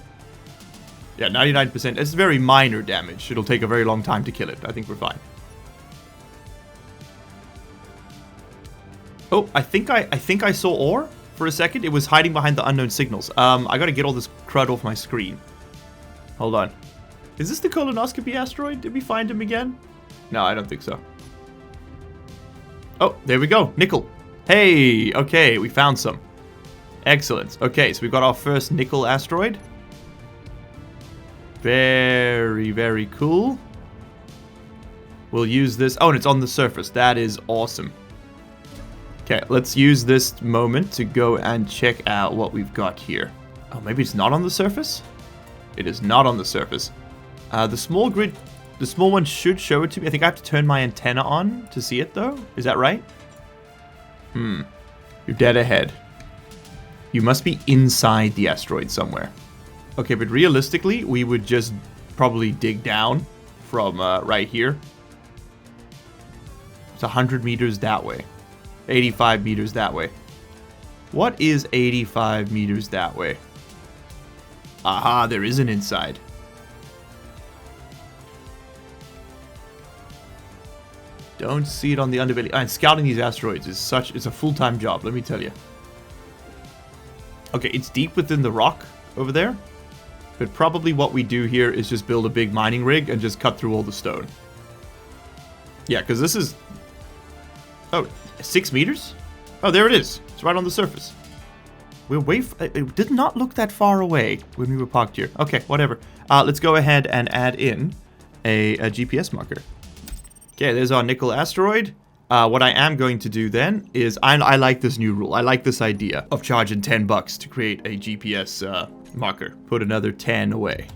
Yeah, 99%. It's very minor damage. It'll take a very long time to kill it. I think we're fine. Oh, I think I saw ore for a second. It was hiding behind the unknown signals. I gotta get all this crud off my screen. Hold on. Is this the colonoscopy asteroid? Did we find him again? No, I don't think so. Oh, there we go. Nickel. Hey, okay, we found some. Excellent. Okay, so we've got our first nickel asteroid. Very, very cool. We'll use this. Oh, and it's on the surface. That is awesome. Okay, let's use this moment to go and check out what we've got here. Oh, maybe it's not on the surface? It is not on the surface. The small one should show it to me. I think I have to turn my antenna on to see it, though. Is that right? You're dead ahead. You must be inside the asteroid somewhere. Okay, but realistically, we would just probably dig down from right here. It's 100 meters that way. 85 meters that way. What is 85 meters that way? Aha, there is an inside. Don't see it on the underbelly. And scouting these asteroids is it's a full-time job, let me tell you. Okay, it's deep within the rock over there. But probably what we do here is just build a big mining rig and just cut through all the stone. Yeah, because this is... Oh, 6 meters? Oh, there it is. It's right on the surface. We're way... It did not look that far away when we were parked here. Okay, whatever. Let's go ahead and add in a GPS marker. Okay, there's our nickel asteroid. What I am going to do then is... I like this new rule. I like this idea of charging $10 to create a GPS marker. Put another 10 away.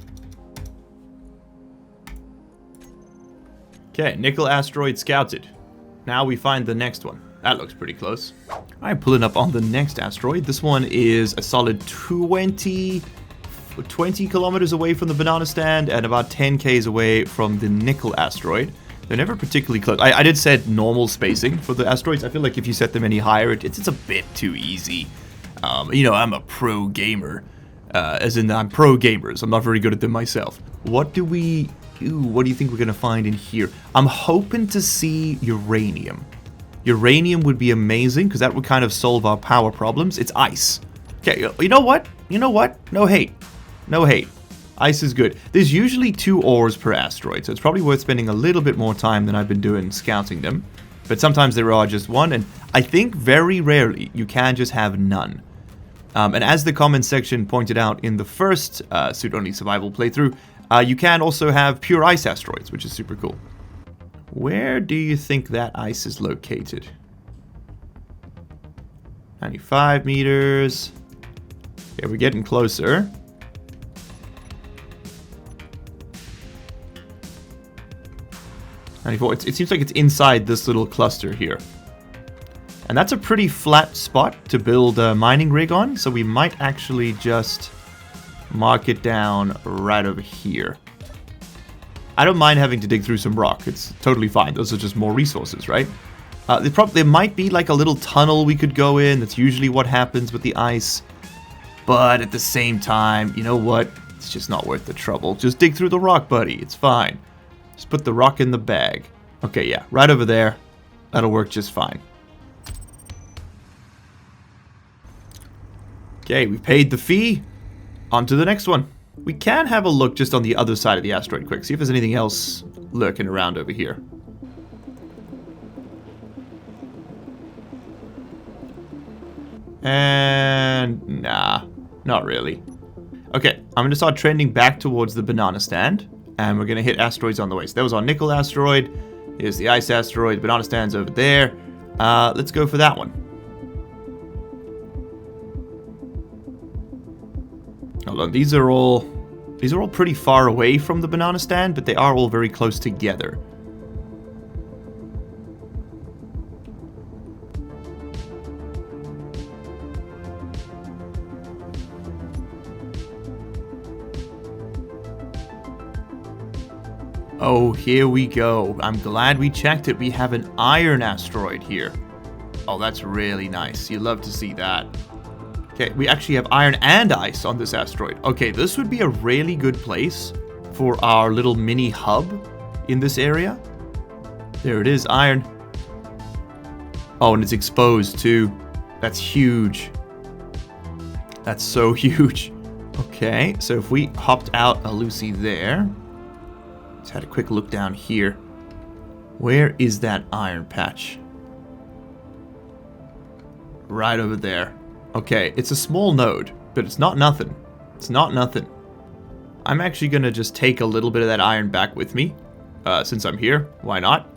Okay, nickel asteroid scouted. Now we find the next one. That looks pretty close. Alright, pulling up on the next asteroid. This one is a solid 20 kilometers away from the banana stand and about 10 k's away from the nickel asteroid. They're never particularly close. I did set normal spacing for the asteroids. I feel like if you set them any higher, it's a bit too easy. You know, I'm a pro gamer. As in, I'm pro gamers. I'm not very good at them myself. What do we do? What do you think we're going to find in here? I'm hoping to see uranium. Uranium would be amazing, because that would kind of solve our power problems. It's ice. Okay, you know what? You know what? No hate. No hate. Ice is good. There's usually 2 ores per asteroid, so it's probably worth spending a little bit more time than I've been doing scouting them. But sometimes there are just 1, and I think very rarely you can just have none. And as the comments section pointed out in the first suit-only survival playthrough, you can also have pure ice asteroids, which is super cool. Where do you think that ice is located? 95 meters. Okay, we're getting closer. 94. It seems like it's inside this little cluster here. And that's a pretty flat spot to build a mining rig on, so we might actually just mark it down right over here. I don't mind having to dig through some rock. It's totally fine. Those are just more resources, right? There might be like a little tunnel we could go in. That's usually what happens with the ice. But at the same time, you know what? It's just not worth the trouble. Just dig through the rock, buddy. It's fine. Just put the rock in the bag. Okay, yeah, right over there. That'll work just fine. Okay, we paid the fee. On to the next one. We can have a look just on the other side of the asteroid quick. See if there's anything else lurking around over here. And nah, not really. Okay, I'm going to start trending back towards the banana stand. And we're going to hit asteroids on the way. So that was our nickel asteroid. Here's the ice asteroid. The banana stand's over there. Let's go for that one. Hold on, these are all pretty far away from the banana stand, but they are all very close together. Oh, here we go. I'm glad we checked it. We have an iron asteroid here. Oh, that's really nice. You love to see that. Okay, we actually have iron and ice on this asteroid. Okay, this would be a really good place for our little mini hub in this area. There it is, iron. Oh, and it's exposed too. That's huge. That's so huge. Okay, so if we hopped out a Lucy there. Let's have a quick look down here. Where is that iron patch? Right over there. Okay, it's a small node, but it's not nothing. It's not nothing. I'm actually going to just take a little bit of that iron back with me. Since I'm here, why not?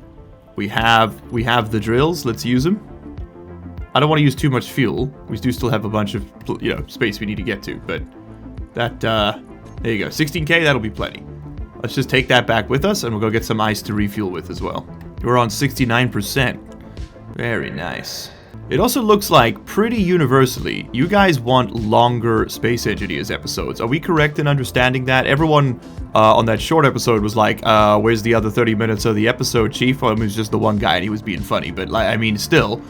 We have the drills. Let's use them. I don't want to use too much fuel. We do still have a bunch of, you know, space we need to get to, but that, there you go. 16K, that'll be plenty. Let's just take that back with us, and we'll go get some ice to refuel with as well. We're on 69%. Very nice. It also looks like, pretty universally, you guys want longer Space Engineers episodes. Are we correct in understanding that? Everyone on that short episode was like, where's the other 30 minutes of the episode, Chief? Well, I mean, it was just the one guy and he was being funny. But, like, I mean, still,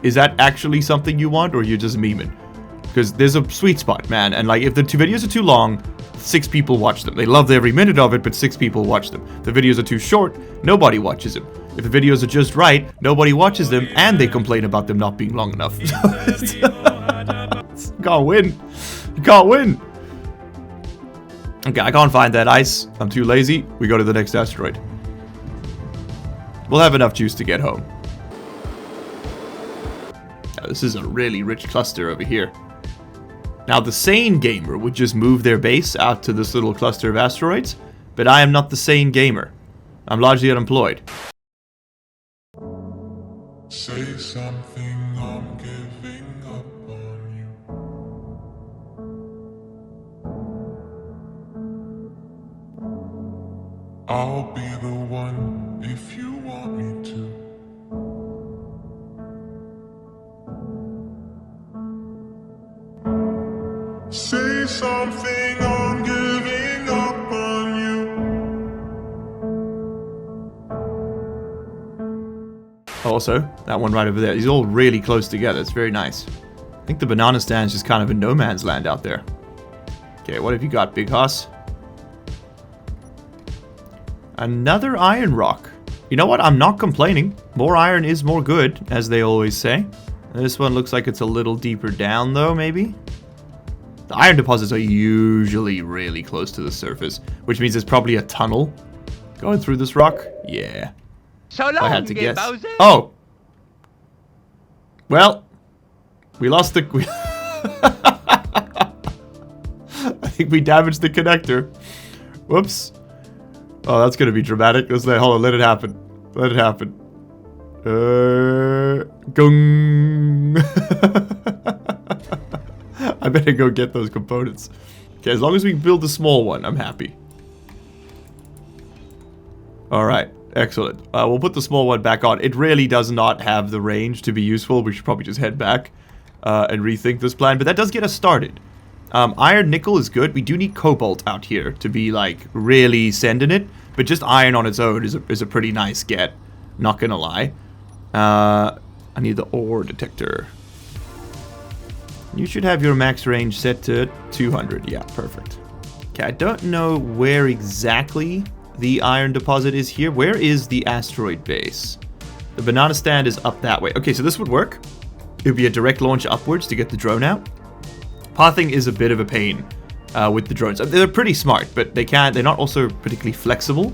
is that actually something you want, or are you just memeing? Because there's a sweet spot, man. And, like, if the two videos are too long, 6 people watch them. They love every minute of it, but 6 people watch them. If the videos are too short, nobody watches them. If the videos are just right, nobody watches them, and they complain about them not being long enough. You can't win. You can't win. Okay, I can't find that ice. I'm too lazy. We go to the next asteroid. We'll have enough juice to get home. Now, this is a really rich cluster over here. Now, the sane gamer would just move their base out to this little cluster of asteroids, but I am not the sane gamer. I'm largely unemployed. Say something, I'm giving up on you. I'll be the one if you want me to. Say something, I'm giving up on you. Also, that one right over there. These are all really close together. It's very nice. I think the banana stand's just kind of in no man's land out there. Okay, what have you got, Big Hoss? Another iron rock. You know what? I'm not complaining. More iron is more good, as they always say. This one looks like it's a little deeper down, though, maybe? The iron deposits are usually really close to the surface, which means there's probably a tunnel going through this rock. Yeah. So long, I had to guess. Bowser. Oh. Well, we lost the... I think we damaged the connector. Whoops. Oh, that's going to be dramatic. Hold on, let it happen. Let it happen. Gung. I better go get those components. Okay, as long as we can build the small one, I'm happy. Alright, excellent. We'll put the small one back on. It really does not have the range to be useful. We should probably just head back and rethink this plan. But that does get us started. Iron nickel is good. We do need cobalt out here to be, like, really sending it. But just iron on its own is a pretty nice get. Not gonna lie. I need the ore detector. You should have your max range set to 200. Yeah, perfect. Okay, I don't know where exactly the iron deposit is here. Where is the asteroid base? The banana stand is up that way. Okay, so this would work. It would be a direct launch upwards to get the drone out. Pathing is a bit of a pain with the drones. They're pretty smart, but they're not also particularly flexible.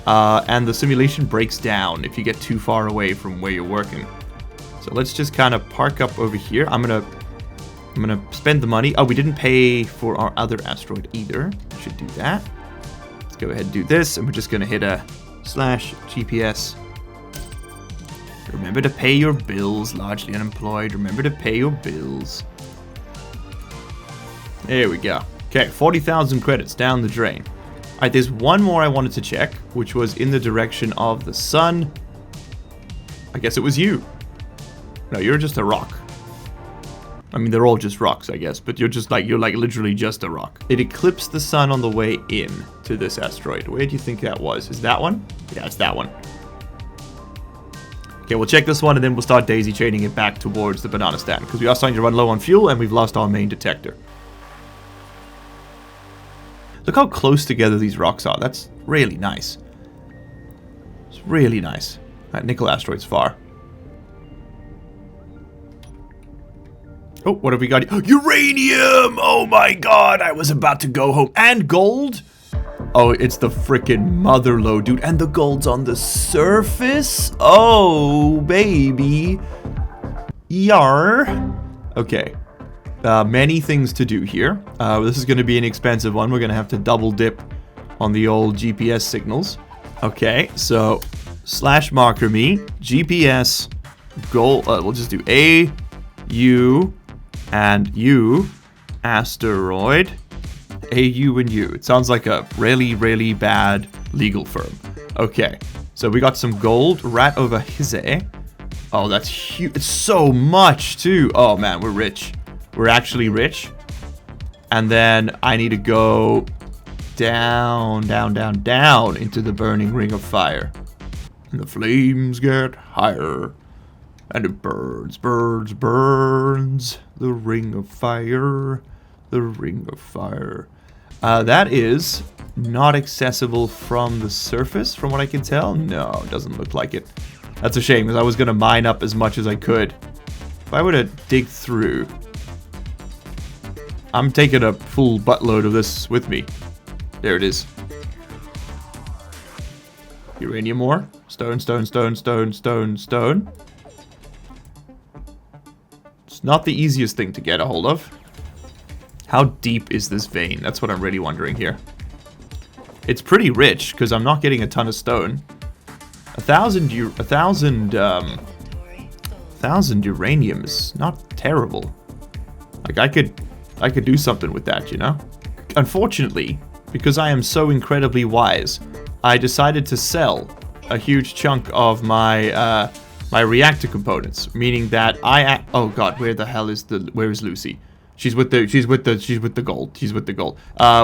And the simulation breaks down if you get too far away from where you're working. So let's just kind of park up over here. I'm gonna spend the money. Oh, we didn't pay for our other asteroid either. We should do that. Let's go ahead and do this, and we're just gonna hit a /GPS. Remember to pay your bills, largely unemployed. Remember to pay your bills. There we go. Okay, 40,000 credits down the drain. Alright, there's one more I wanted to check, which was in the direction of the sun. I guess it was you. No, you're just a rock. I mean, they're all just rocks, I guess, but you're like literally just a rock. It eclipsed the sun on the way in to this asteroid. Where do you think that was? Is that one? Yeah, it's that one. Okay, we'll check this one, and then we'll start daisy chaining it back towards the banana stand, because we are starting to run low on fuel, and we've lost our main detector. Look how close together these rocks are. That's really nice. It's really nice. That nickel asteroid's far. Oh, what have we got? Uranium! Oh my god, I was about to go home. And gold? Oh, it's the frickin' mother lode, dude. And the gold's on the surface? Oh, baby. Yar. Okay. Many things to do here. This is going to be an expensive one. We're going to have to double dip on the old GPS signals. Okay, so /marker me, GPS, gold. We'll just do A, you, and you, Asteroid, AU and you. It sounds like a really, really bad legal firm. Okay, so we got some gold right over here. Oh, that's huge. It's so much, too. Oh, man, we're rich. We're actually rich. And then I need to go down, down, down, down into the burning ring of fire. And the flames get higher. And it burns, burns, burns. The ring of fire. The ring of fire. That is not accessible from the surface, from what I can tell. No, it doesn't look like it. That's a shame, because I was going to mine up as much as I could. If I were to dig through... I'm taking a full buttload of this with me. There it is. Uranium ore. Stone, stone, stone, stone, stone, stone. It's not the easiest thing to get a hold of. How deep is this vein? That's what I'm really wondering here. It's pretty rich, because I'm not getting a ton of stone. 1,000 uranium is not terrible. Like, I could do something with that, you know? Unfortunately, because I am so incredibly wise, I decided to sell a huge chunk of my my reactor components, meaning that oh god, where is Lucy? She's with the gold.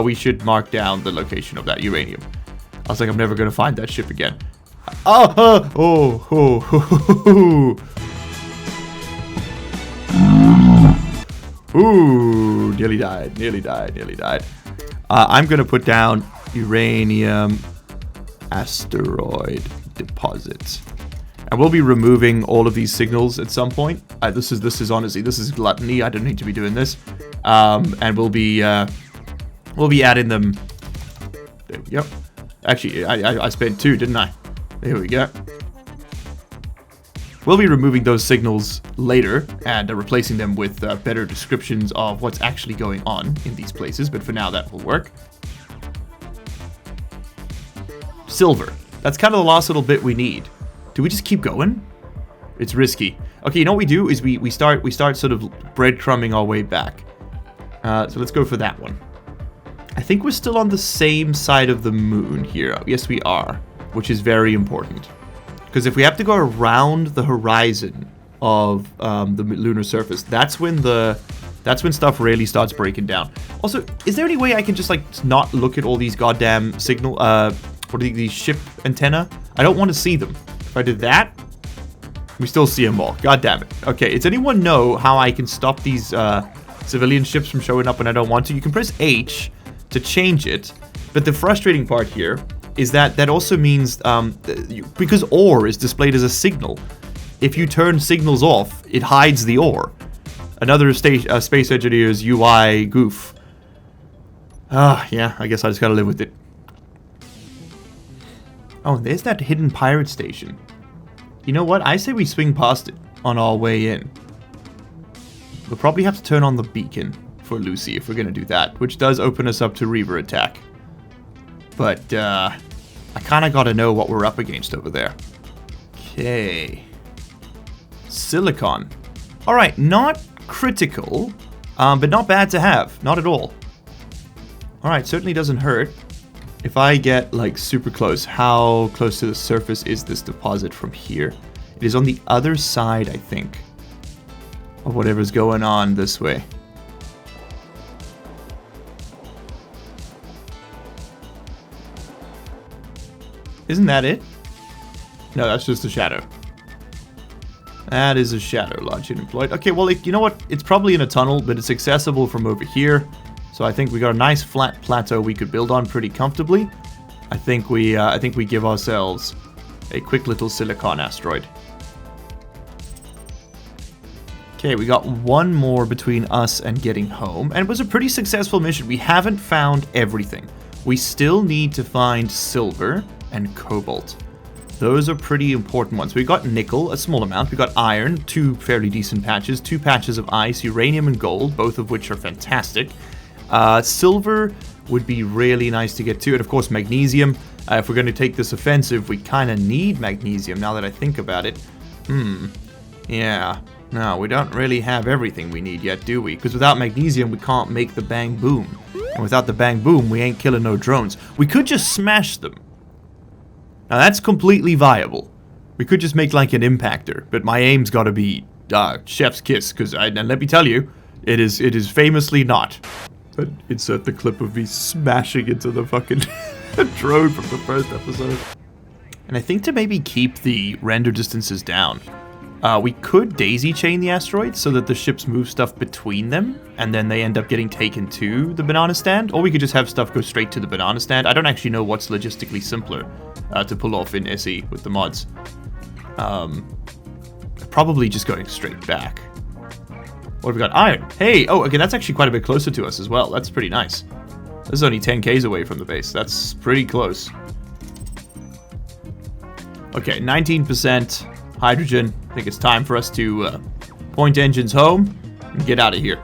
We should mark down the location of that uranium. I was like, I'm never gonna find that ship again. Ooh, nearly died. I'm gonna put down uranium asteroid deposit. And we'll be removing all of these signals at some point. This is honestly, this is gluttony. I don't need to be doing this. And we'll be adding them. There we go. Actually, I spent 2, didn't I? There we go. We'll be removing those signals later and replacing them with better descriptions of what's actually going on in these places. But for now, that will work. Silver. That's kind of the last little bit we need. Do we just keep going? It's risky. Okay, you know what we do is we start sort of breadcrumbing our way back. So let's go for that one. I think we're still on the same side of the moon here. Yes, we are, which is very important. Because if we have to go around the horizon of the lunar surface, that's when stuff really starts breaking down. Also, is there any way I can just like not look at all these goddamn signal what are these ship antenna? I don't want to see them. If I did that, we still see them all. God damn it. Okay, does anyone know how I can stop these civilian ships from showing up when I don't want to? You can press H to change it, but the frustrating part here is that also means because ore is displayed as a signal, if you turn signals off, it hides the ore. Another space engineer's UI goof. Yeah, I guess I just gotta live with it. Oh, there's that hidden pirate station. You know what? I say we swing past it on our way in. We'll probably have to turn on the beacon for Lucy if we're gonna do that, which does open us up to Reaver attack. But, I kinda gotta know what we're up against over there. Okay. Silicon. Alright, not critical, but not bad to have. Not at all. Alright, certainly doesn't hurt. If I get, like, super close, how close to the surface is this deposit from here? It is on the other side, I think, of whatever's going on this way. Isn't that it? No, that's just a shadow. That is a shadow, Lodge Unemployed. Okay, well, you know what? It's probably in a tunnel, but it's accessible from over here. So I think we got a nice flat plateau we could build on pretty comfortably. I think we give ourselves a quick little silicon asteroid. Okay, we got one more between us and getting home, and it was a pretty successful mission. We haven't found everything. We still need to find silver and cobalt. Those are pretty important ones. We got nickel, a small amount. We got iron, 2 fairly decent patches, 2 patches of ice, uranium and gold, both of which are fantastic. Silver would be really nice to get to, and of course magnesium. If we're going to take this offensive, we kind of need magnesium now that I think about it. Yeah. No, we don't really have everything we need yet, do we? Because without magnesium, we can't make the bang boom. And without the bang boom, we ain't killing no drones. We could just smash them. Now that's completely viable. We could just make like an impactor, but my aim's gotta be chef's kiss, because and let me tell you, it is famously not. But insert the clip of me smashing into the fucking drone from the first episode. And I think to maybe keep the render distances down, we could daisy chain the asteroids so that the ships move stuff between them, and then they end up getting taken to the banana stand, or we could just have stuff go straight to the banana stand. I don't actually know what's logistically simpler to pull off in SE with the mods. Probably just going straight back. What have we got? Iron. Hey! Oh, okay, that's actually quite a bit closer to us as well. That's pretty nice. This is only 10 Ks away from the base. That's pretty close. Okay, 19% hydrogen. I think it's time for us to point engines home and get out of here.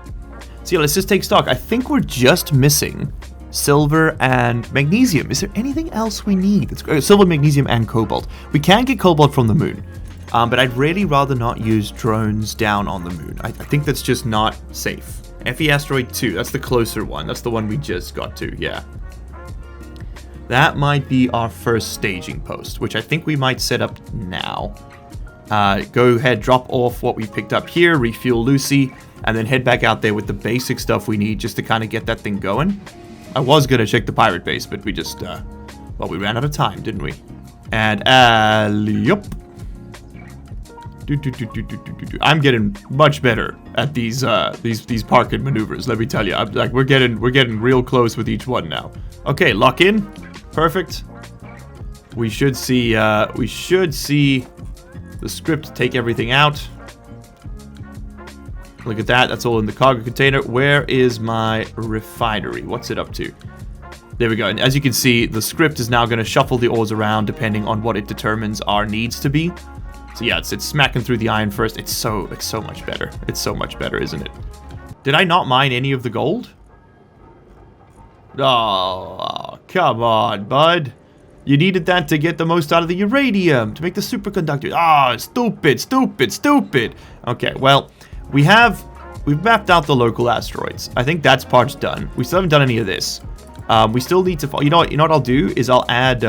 So yeah, let's just take stock. I think we're just missing silver and magnesium. Is there anything else we need? It's silver, magnesium, and cobalt. We can get cobalt from the moon. But I'd really rather not use drones down on the moon. I think that's just not safe. FE Asteroid 2, that's the closer one. That's the one we just got to, yeah. That might be our first staging post, which I think we might set up now. Go ahead, drop off what we picked up here, refuel Lucy, and then head back out there with the basic stuff we need just to kind of get that thing going. I was going to check the pirate base, but we just, well, we ran out of time, didn't we? And, yup. I'm getting much better at these parking maneuvers. Let me tell you, I'm like we're getting real close with each one now. Okay, lock in, perfect. We should see the script take everything out. Look at that. That's all in the cargo container. Where is my refinery? What's it up to? There we go. And as you can see, the script is now going to shuffle the ores around depending on what it determines our needs to be. So yeah, it's smacking through the iron first. It's so much better. It's so much better, isn't it? Did I not mine any of the gold? Oh, come on, bud. You needed that to get the most out of the uranium, to make the superconductor. Ah, stupid. Okay, well, we've mapped out the local asteroids. I think that's part's done. We still haven't done any of this. We still need to. You know what I'll do is I'll add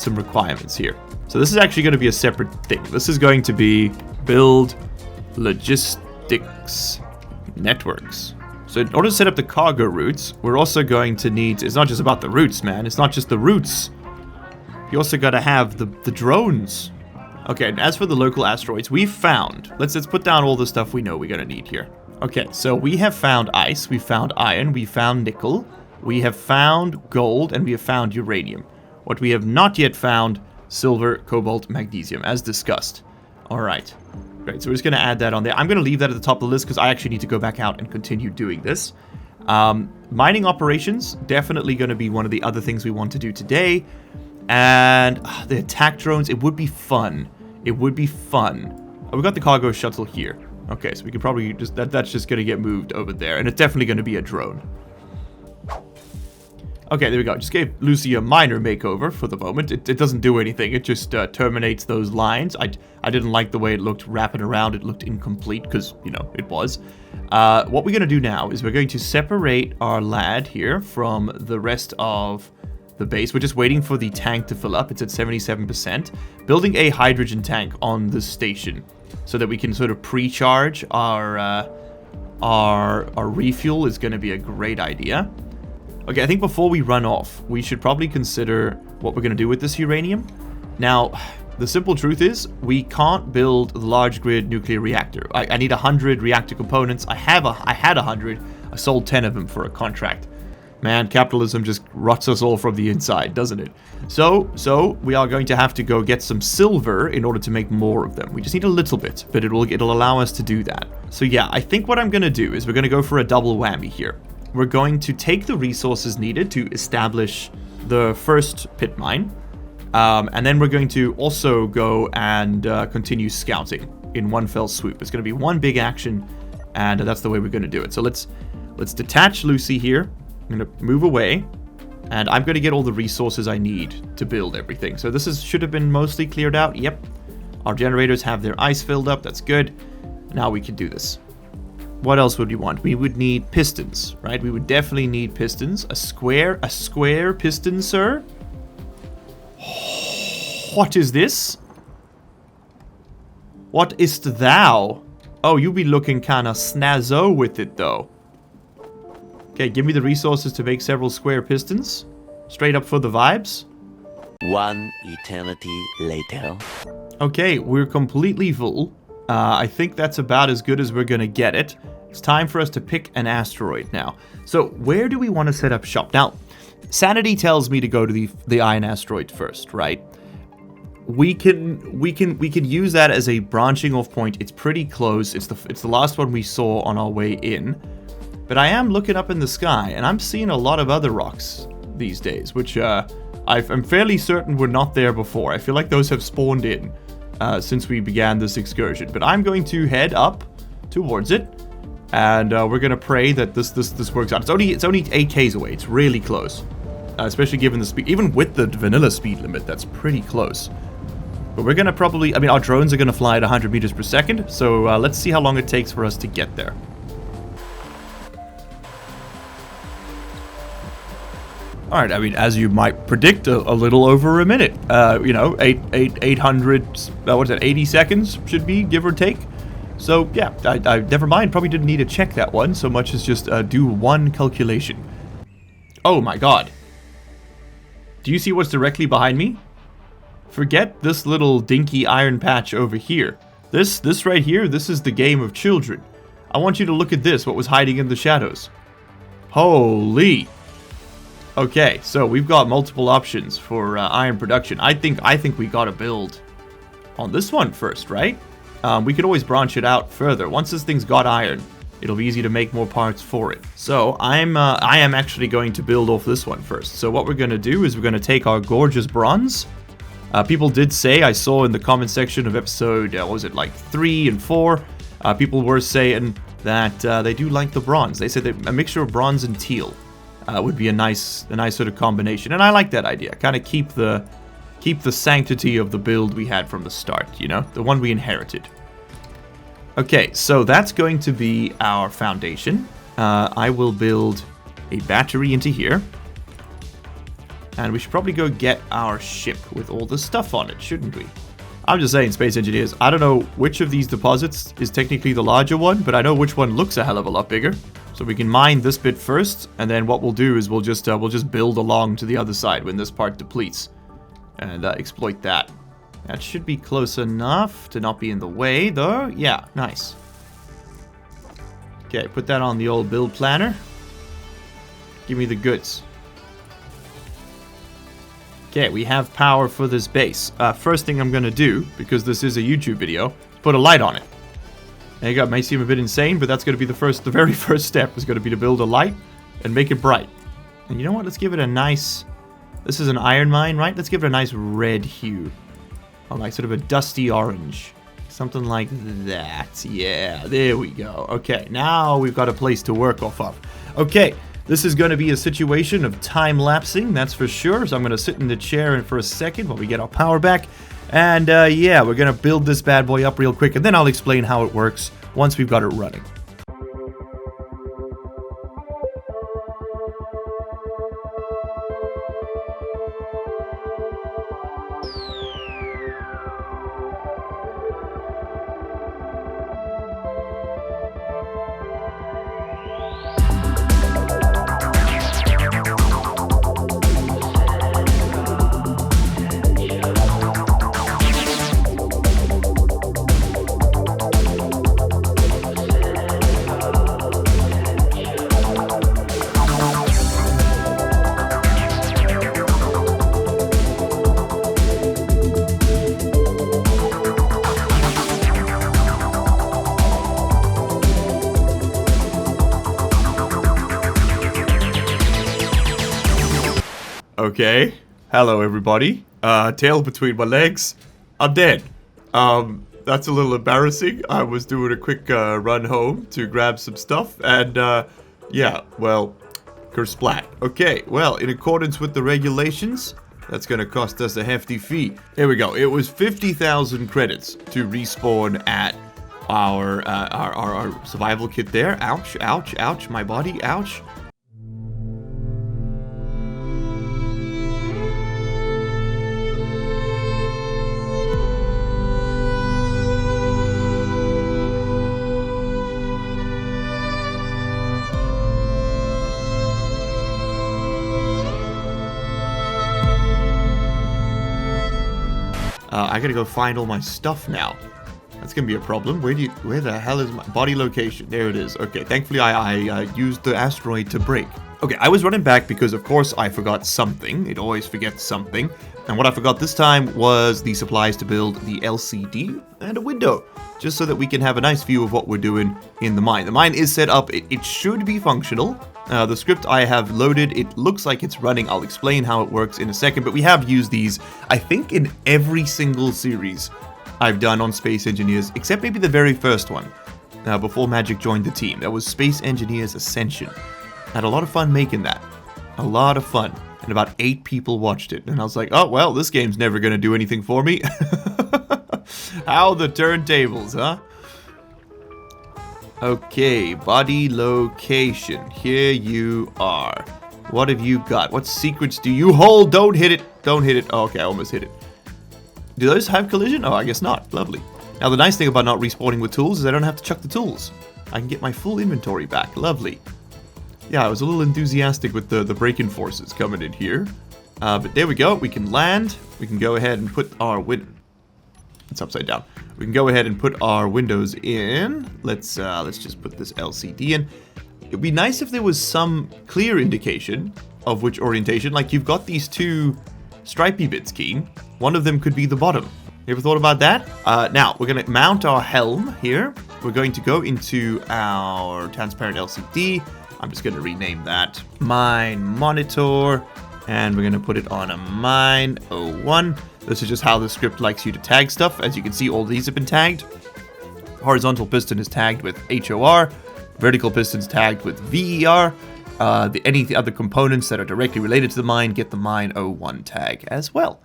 some requirements here. So this is actually going to be a separate thing. This is going to be build logistics networks. So in order to set up the cargo routes, we're also going to need. It's not just about the routes, man. It's not just the routes. You also got to have the drones. Okay, and as for the local asteroids, we've found. Let's put down all the stuff we know we're going to need here. Okay, so we have found ice, we found iron, we found nickel, we have found gold, and we have found uranium. What we have not yet found, silver, cobalt, magnesium, as discussed. All right. Great, so we're just going to add that on there. I'm going to leave that at the top of the list because I actually need to go back out and continue doing this. Mining operations, definitely going to be one of the other things we want to do today. And the attack drones, it would be fun. It would be fun. Oh, we got the cargo shuttle here. Okay, so we could probably just, that's just going to get moved over there. And it's definitely going to be a drone. Okay, there we go. Just gave Lucy a minor makeover for the moment. It doesn't do anything. It just terminates those lines. I didn't like the way it looked wrapping around. It looked incomplete because, you know, it was. What we're going to do now is we're going to separate our lad here from the rest of the base. We're just waiting for the tank to fill up. It's at 77%. Building a hydrogen tank on the station so that we can sort of pre-charge our refuel is going to be a great idea. Okay, I think before we run off, we should probably consider what we're going to do with this uranium. Now, the simple truth is, we can't build the large grid nuclear reactor. I need 100 reactor components. I had 100. I sold 10 of them for a contract. Man, capitalism just rots us all from the inside, doesn't it? So we are going to have to go get some silver in order to make more of them. We just need a little bit, but it'll allow us to do that. So yeah, I think what I'm going to do is we're going to go for a double whammy here. We're going to take the resources needed to establish the first pit mine, and then we're going to also go and continue scouting in one fell swoop. It's going to be one big action, and that's the way we're going to do it. So let's detach Lucy here. I'm going to move away, and I'm going to get all the resources I need to build everything. So this should have been mostly cleared out. Yep. Our generators have their ice filled up. That's good. Now we can do this. What else would we want? We would need pistons, right? We would definitely need pistons. A square piston, sir? What is this? What is't thou? Oh, you be looking kinda snazzo with it, though. Okay, give me the resources to make several square pistons. Straight up for the vibes. One eternity later. Okay, we're completely full. I think that's about as good as we're gonna get it. It's time for us to pick an asteroid now. So, where do we want to set up shop? Now, sanity tells me to go to the iron asteroid first, right? We can use that as a branching off point. It's pretty close. It's the last one we saw on our way in. But I am looking up in the sky, and I'm seeing a lot of other rocks these days, which I'm fairly certain were not there before. I feel like those have spawned in since we began this excursion. But I'm going to head up towards it, and we're gonna pray that this works out. It's only 8 Ks away. It's really close, especially given the speed. Even with the vanilla speed limit, that's pretty close. But we're gonna probably, I mean, our drones are gonna fly at 100 meters per second. So let's see how long it takes for us to get there. All right, I mean, as you might predict, a little over a minute. You know, 800, what is that, 80 seconds should be, give or take. So, yeah, I never mind. Probably didn't need to check that one so much as just do one calculation. Oh, my God. Do you see what's directly behind me? Forget this little dinky iron patch over here. This right here, this is the game of children. I want you to look at this, what was hiding in the shadows. Holy. Okay, so we've got multiple options for iron production. I think we gotta build on this one first, right? We could always branch it out further. Once this thing's got iron, it'll be easy to make more parts for it. So I am actually going to build off this one first. So what we're gonna do is we're gonna take our gorgeous bronze. People did say, I saw in the comment section of episode, what was it, like 3 and 4, people were saying that they do like the bronze. They said that a mixture of bronze and teal would be a nice sort of combination, and I like that idea. Kind of keep the sanctity of the build we had from the start, you know, the one we inherited. Okay, so that's going to be our foundation. I will build a battery into here, and we should probably go get our ship with all the stuff on it, shouldn't we? I'm just saying, space engineers, I don't know which of these deposits is technically the larger one, but I know which one looks a hell of a lot bigger. So we can mine this bit first, and then what we'll do is we'll just build along to the other side when this part depletes, and exploit that. That should be close enough to not be in the way, though. Yeah, nice. Okay, put that on the old build planner. Give me the goods. Okay, we have power for this base. First thing I'm gonna do, because this is a YouTube video, put a light on it. There you go. It may seem a bit insane, but that's gonna be the very first step is gonna be to build a light and make it bright. And you know what? Let's give it a nice. This is an iron mine, right? Let's give it a nice red hue, or like sort of a dusty orange, something like that. Yeah, there we go. Okay, now we've got a place to work off of. Okay. This is going to be a situation of time-lapsing, that's for sure. So I'm going to sit in the chair for a second while we get our power back. And yeah, we're going to build this bad boy up real quick, and then I'll explain how it works once we've got it running. Okay, hello everybody. Tail between my legs. I'm dead. That's a little embarrassing. I was doing a quick run home to grab some stuff, and yeah, well, kersplat. Okay, well, in accordance with the regulations, that's gonna cost us a hefty fee. Here we go. It was 50,000 credits to respawn at our survival kit there. Ouch, ouch, ouch, my body, ouch. I gotta go find all my stuff now. That's gonna be a problem. Where the hell is my body location? There it is. Okay, thankfully I used the asteroid to break. Okay, I was running back because of course I forgot something. It always forgets something. And what I forgot this time was the supplies to build the LCD and a window. Just so that we can have a nice view of what we're doing in the mine. The mine is set up. It should be functional. The script I have loaded, it looks like it's running. I'll explain how it works in a second, but we have used these, I think, in every single series I've done on Space Engineers, except maybe the very first one, before Magic joined the team. That was Space Engineers Ascension. I had a lot of fun making that. A lot of fun. And about 8 people watched it. And I was like, oh, well, this game's never going to do anything for me. How the turntables, huh? Okay, body location. Here you are. What have you got? What secrets do you hold? Don't hit it. Don't hit it. Oh, okay, I almost hit it. Do those have collision? Oh, I guess not. Lovely. Now, the nice thing about not respawning with tools is I don't have to chuck the tools. I can get my full inventory back. Lovely. Yeah, I was a little enthusiastic with the braking forces coming in here. But there we go. We can land. We can go ahead and put our it's upside down. We can go ahead and put our windows in. Let's just put this LCD in. It'd be nice if there was some clear indication of which orientation. Like you've got these 2 stripy bits, Keen. One of them could be the bottom. You ever thought about that? Now we're gonna mount our helm here. We're going to go into our transparent LCD. I'm just gonna rename that Mine Monitor, and we're gonna put it on a Mine 01. This is just how the script likes you to tag stuff. As you can see, all these have been tagged. Horizontal piston is tagged with HOR. Vertical piston's tagged with VER. Any other components that are directly related to the mine get the Mine 01 tag as well.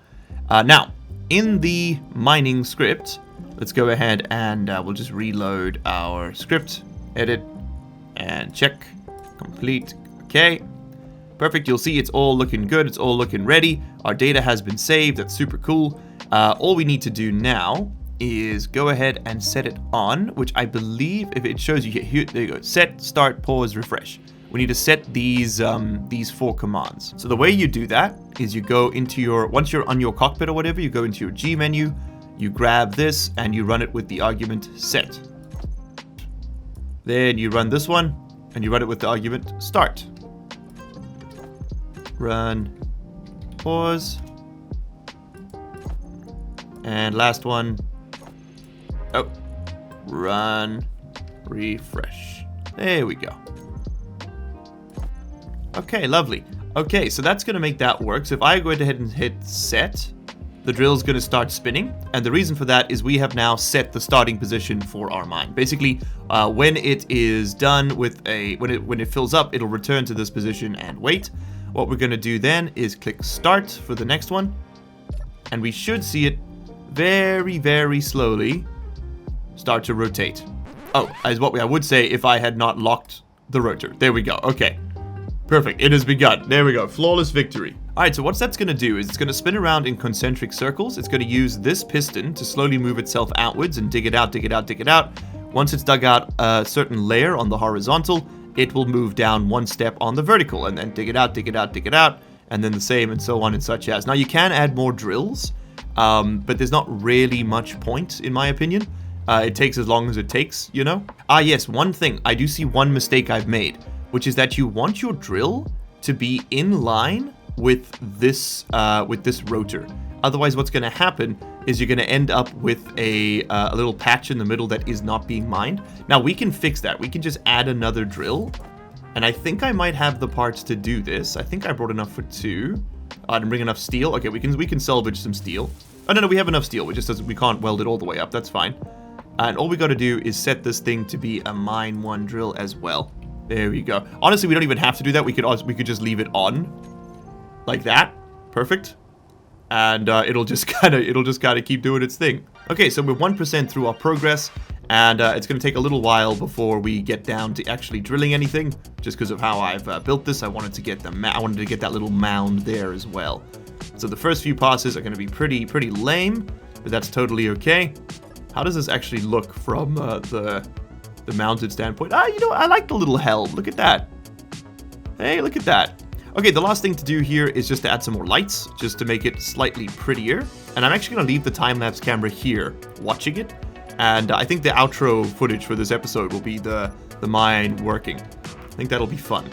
Now, in the mining script, let's go ahead and we'll just reload our script. Edit, and check. Complete. Okay. Perfect. You'll see it's all looking good. It's all looking ready. Our data has been saved. That's super cool. All we need to do now is go ahead and set it on, which I believe if it shows you here, there you go. Set, start, pause, refresh. We need to set these 4 commands. So the way you do that is you go into your, once you're on your cockpit or whatever, you go into your G menu, you grab this and you run it with the argument set. Then you run this one and you run it with the argument start. Run, pause, and last one, run, refresh. There we go. Okay, lovely. Okay, so that's going to make that work. So if I go ahead and hit set, the drill's going to start spinning. And the reason for that is we have now set the starting position for our mine. Basically, when it is done with when it fills up, it'll return to this position and wait. What we're going to do then is click start for the next one. And we should see it very, very slowly start to rotate. Oh, as what I would say if I had not locked the rotor. There we go. Okay. Perfect. It has begun. There we go. Flawless victory. Alright, so what that's going to do is it's going to spin around in concentric circles. It's going to use this piston to slowly move itself outwards and dig it out, dig it out, dig it out. Once it's dug out a certain layer on the horizontal, it will move down 1 step on the vertical and then dig it out, dig it out, dig it out, and then the same and so on and such as. Now you can add more drills, but there's not really much point in my opinion. It takes as long as it takes, you know? Ah yes, one thing. I do see one mistake I've made, which is that you want your drill to be in line with this rotor. Otherwise, what's going to happen is you're going to end up with a little patch in the middle that is not being mined. Now, we can fix that. We can just add another drill. And I think I might have the parts to do this. I think I brought enough for 2. I didn't bring enough steel. Okay, we can salvage some steel. Oh, no, we have enough steel. We can't weld it all the way up. That's fine. And all we got to do is set this thing to be a mine 1 drill as well. There we go. Honestly, we don't even have to do that. We could just leave it on like that. Perfect. And it'll just kind of keep doing its thing. Okay, so we're 1% through our progress, And it's going to take a little while before we get down to actually drilling anything, just because of how I've built this. I wanted to get that little mound there as well. So the first few passes are going to be pretty lame, but that's totally okay. How does this actually look from the mounted standpoint? You know, I like the little helm. Look at that. Hey, look at that. Okay, the last thing to do here is just to add some more lights, just to make it slightly prettier. And I'm actually going to leave the time-lapse camera here, watching it. And I think the outro footage for this episode will be the mine working. I think that'll be fun.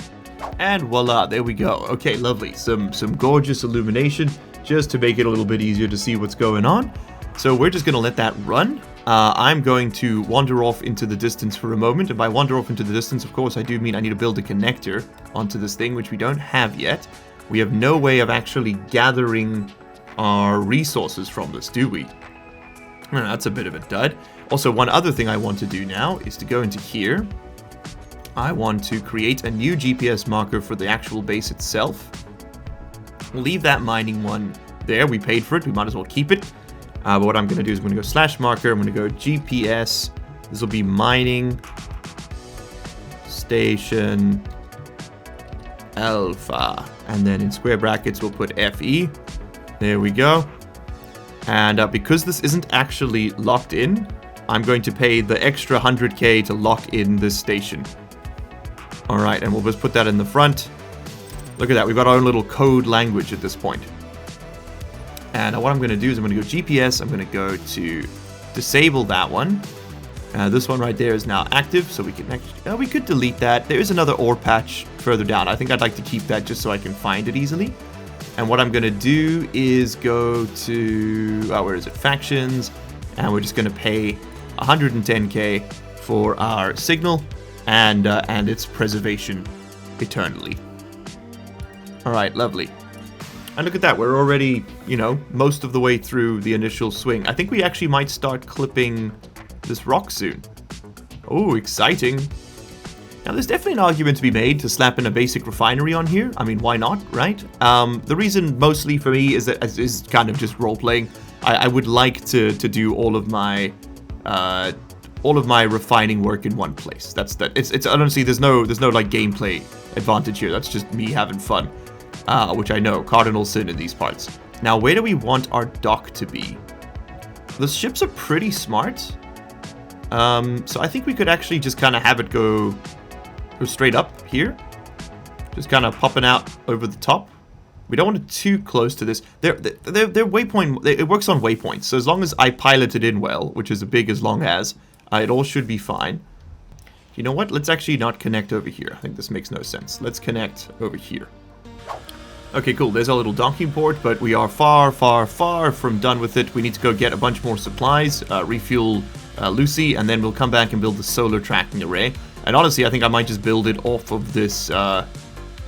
And voila, there we go. Okay, lovely. Some gorgeous illumination, just to make it a little bit easier to see what's going on. So we're just going to let that run. I'm going to wander off into the distance for a moment. And by wander off into the distance, of course, I do mean I need to build a connector onto this thing, which we don't have yet. We have no way of actually gathering our resources from this, do we? That's a bit of a dud. Also, one other thing I want to do now is to go into here. I want to create a new GPS marker for the actual base itself. We'll leave that mining one there. We paid for it. We might as well keep it. But what I'm going to do is I'm going to go /marker. I'm going to go GPS. This will be mining station alpha. And then in square brackets, we'll put FE. There we go. And because this isn't actually locked in, I'm going to pay the extra 100k to lock in this station. Alright, and we'll just put that in the front. Look at that, we've got our own little code language at this point. And what I'm going to do is I'm going to go GPS, I'm going to go to disable that one. This one right there is now active, so we can actually, we could delete that. There is another ore patch further down. I think I'd like to keep that just so I can find it easily. And what I'm going to do is go to, where is it, factions, and we're just going to pay 110k for our signal and its preservation eternally. Alright, lovely. And look at that, we're already, you know, most of the way through the initial swing. I think we actually might start clipping this rock soon. Oh, exciting. Now, there's definitely an argument to be made to slap in a basic refinery on here. I mean, why not, right? The reason mostly for me is that is kind of just role-playing. I would like to do all of my refining work in one place. It's honestly, there's no like gameplay advantage here. That's just me having fun, which I know, cardinal sin in these parts. Now, where do we want our dock to be? The ships are pretty smart. So I think we could actually just kind of have it go straight up here. Just kind of popping out over the top. We don't want it too close to this. They're waypoint, it works on waypoints. So as long as I pilot it in well, which is a big as long as, it all should be fine. You know what? Let's actually not connect over here. I think this makes no sense. Let's connect over here. Okay, cool. There's our little docking port, but we are far, far, far from done with it. We need to go get a bunch more supplies, refuel Lucy, and then we'll come back and build the solar tracking array. And honestly, I think I might just build it off of this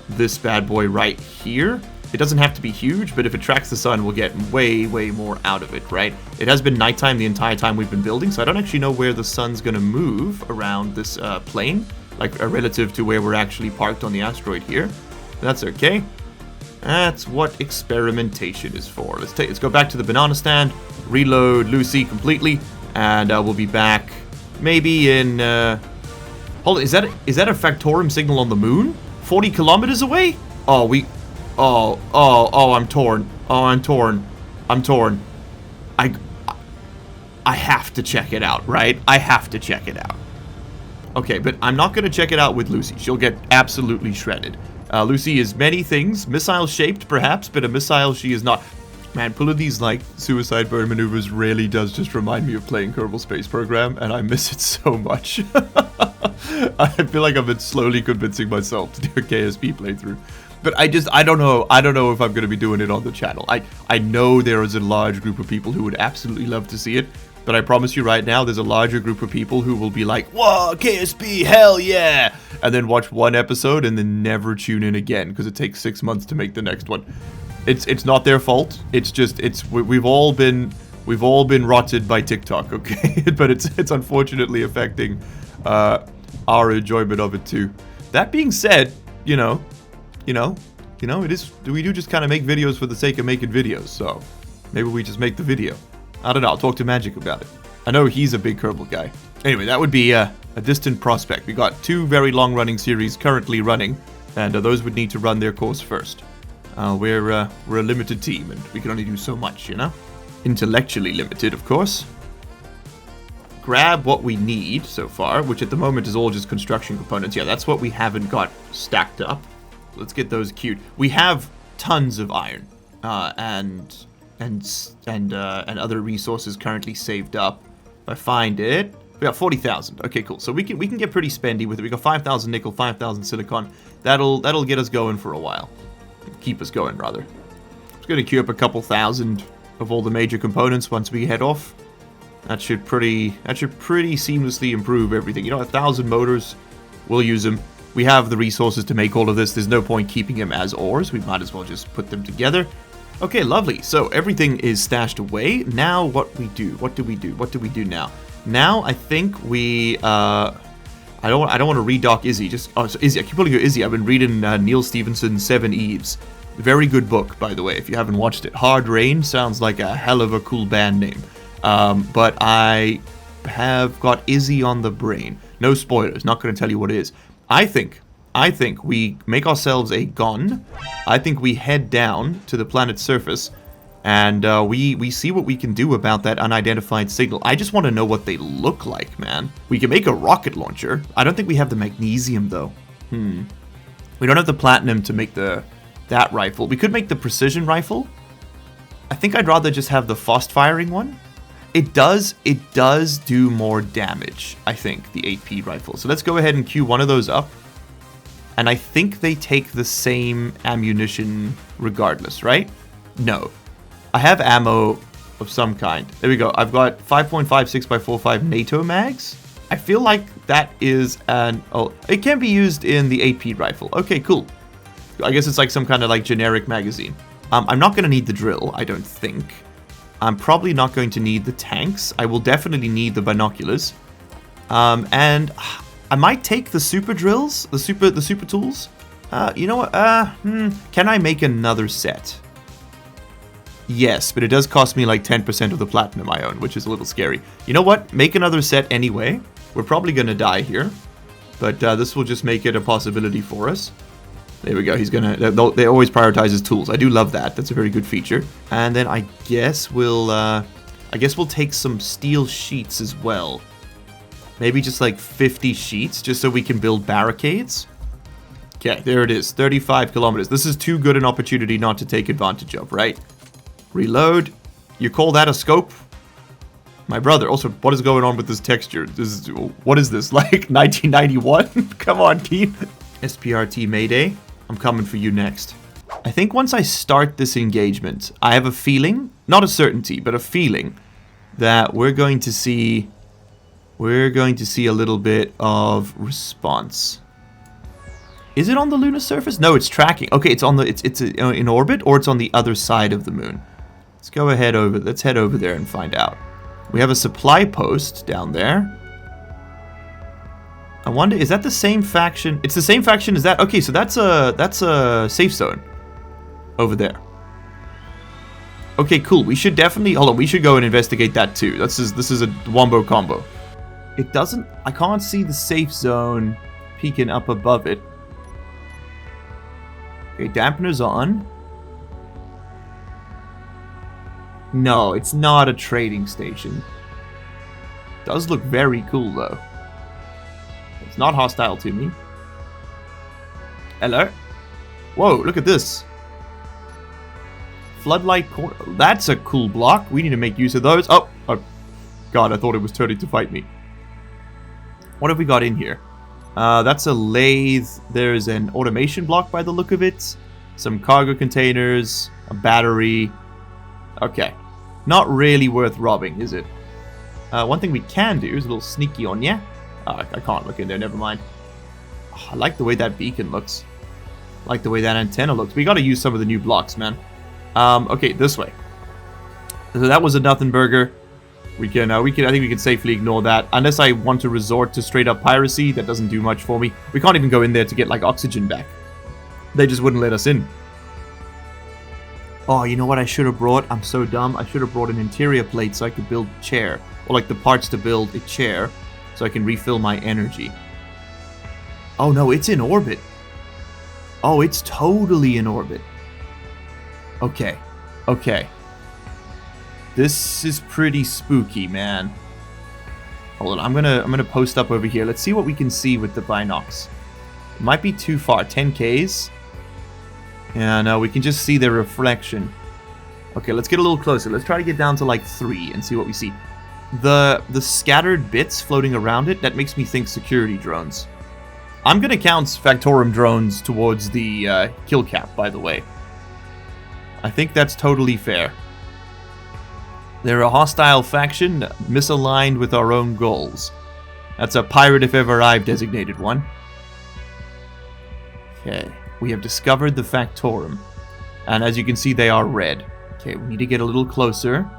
this bad boy right here. It doesn't have to be huge, but if it tracks the sun, we'll get way, way more out of it, right? It has been nighttime the entire time we've been building, so I don't actually know where the sun's going to move around this plane, like relative to where we're actually parked on the asteroid here. That's okay. That's what experimentation is for. Let's go back to the banana stand, reload Lucy completely, and we'll be back maybe in... Hold on, is that a Factorum signal on the moon? 40 kilometers away? Oh, I'm torn. Oh, I'm torn. I have to check it out, right? I have to check it out. Okay, but I'm not going to check it out with Lucy. She'll get absolutely shredded. Lucy is many things. Missile-shaped, perhaps, but a missile she is not. Man, pulling these, like, suicide burn maneuvers really does just remind me of playing Kerbal Space Program, and I miss it so much. I feel like I've been slowly convincing myself to do a KSP playthrough. But I don't know if I'm going to be doing it on the channel. I know there is a large group of people who would absolutely love to see it, but I promise you right now, there's a larger group of people who will be like, whoa, KSP, hell yeah! And then watch one episode and then never tune in again, because it takes 6 months to make the next one. It's not their fault. It's just, we've all been rotted by TikTok, okay? But it's unfortunately affecting our enjoyment of it too. That being said, you know, it is, we do just kind of make videos for the sake of making videos, so maybe we just make the video. I don't know, I'll talk to Magic about it. I know he's a big Kerbal guy. Anyway, that would be a distant prospect. We got 2 very long-running series currently running, and those would need to run their course first. We're a limited team, and we can only do so much, you know? Intellectually limited, of course. Grab what we need so far, which at the moment is all just construction components. Yeah, that's what we haven't got stacked up. Let's get those queued. We have tons of iron and other resources currently saved up. If I find it, we got 40,000. Okay, cool. So we can get pretty spendy with it. We got 5,000 nickel, 5,000 silicon. That'll get us going for a while. Keep us going, rather. Just gonna queue up a couple thousand of all the major components once we head off. That should pretty seamlessly improve everything. You know, 1,000 motors, we'll use them. We have the resources to make all of this. There's no point keeping them as ores. We might as well just put them together. Okay, lovely. So everything is stashed away. Now what we do? What do we do? What do we do now? Now I think we I don't want to redock Izzy. So Izzy. I keep calling you Izzy. I've been reading Neil Stephenson's Seven Eves. Very good book, by the way. If you haven't watched it, Hard Rain sounds like a hell of a cool band name. But I have got Izzy on the brain. No spoilers. Not going to tell you what it is. I think we make ourselves a gun. I think we head down to the planet's surface, and we see what we can do about that unidentified signal. I just want to know what they look like, man. We can make a rocket launcher. I don't think we have the magnesium, though. We don't have the platinum to make that rifle. We could make the precision rifle. I think I'd rather just have the fast-firing one. It does do more damage, I think, the 8P rifle. So let's go ahead and queue one of those up. And I think they take the same ammunition regardless, right? No. I have ammo of some kind. There we go. I've got 5.56 by 45 NATO mags. I feel like that is it can be used in the 8P rifle. Okay, cool. I guess it's like some kind of like generic magazine. I'm not going to need the drill, I don't think. I'm probably not going to need the tanks. I will definitely need the binoculars. And I might take the super drills, the super tools. You know what? Can I make another set? Yes, but it does cost me like 10% of the platinum I own, which is a little scary. You know what? Make another set anyway. We're probably going to die here, but this will just make it a possibility for us. There we go. He's gonna. They always prioritize his tools. I do love that. That's a very good feature. And then I guess we'll take some steel sheets as well. Maybe just like 50 sheets, just so we can build barricades. Okay, there it is. 35 kilometers. This is too good an opportunity not to take advantage of, right? Reload. You call that a scope? My brother. Also, what is going on with this texture? What is this? Like 1991? Come on, Keith. SPRT Mayday. I'm coming for you next. I think once I start this engagement, I have a feeling, not a certainty, but a feeling that we're going to see a little bit of response. Is it on the lunar surface? No, it's tracking. Okay, it's on the it's in orbit, or it's on the other side of the moon. Let's go ahead over. Let's head over there and find out. We have a supply post down there. I wonder, is that the same faction? It's the same faction as that. Okay, so that's a safe zone over there. Okay, cool. We should definitely hold on. We should go and investigate that too. This is a wombo combo. It doesn't. I can't see the safe zone peeking up above it. Okay, dampener's on. No, it's not a trading station. Does look very cool though. It's not hostile to me. Hello? Whoa, look at this. Floodlight corner. That's a cool block. We need to make use of those. Oh, God, I thought it was turning to fight me. What have we got in here? That's a lathe. There's an automation block by the look of it. Some cargo containers. A battery. Okay. Not really worth robbing, is it? One thing we can do is a little sneaky on ya. I can't look in there, never mind. Oh, I like the way that beacon looks. I like the way that antenna looks. We gotta use some of the new blocks, man. Okay, this way. So that was a nothing burger. I think we can safely ignore that. Unless I want to resort to straight up piracy, that doesn't do much for me. We can't even go in there to get like oxygen back. They just wouldn't let us in. Oh, you know what I should have brought? I'm so dumb. I should have brought an interior plate so I could build a chair. or like the parts to build a chair, so I can refill my energy. Oh no, it's in orbit. Oh, it's totally in orbit. Okay. Okay. This is pretty spooky, man. Hold on, I'm gonna post up over here. Let's see what we can see with the binocs. It might be too far. 10Ks. Yeah, no, we can just see their reflection. Okay, let's get a little closer. Let's try to get down to like 3 and see what we see. The scattered bits floating around it, that makes me think security drones. I'm gonna count Factorum drones towards the kill cap, by the way. I think that's totally fair. They're a hostile faction, misaligned with our own goals. That's a pirate if ever I've designated one. Okay, we have discovered the Factorum. And as you can see, they are red. Okay, we need to get a little closer.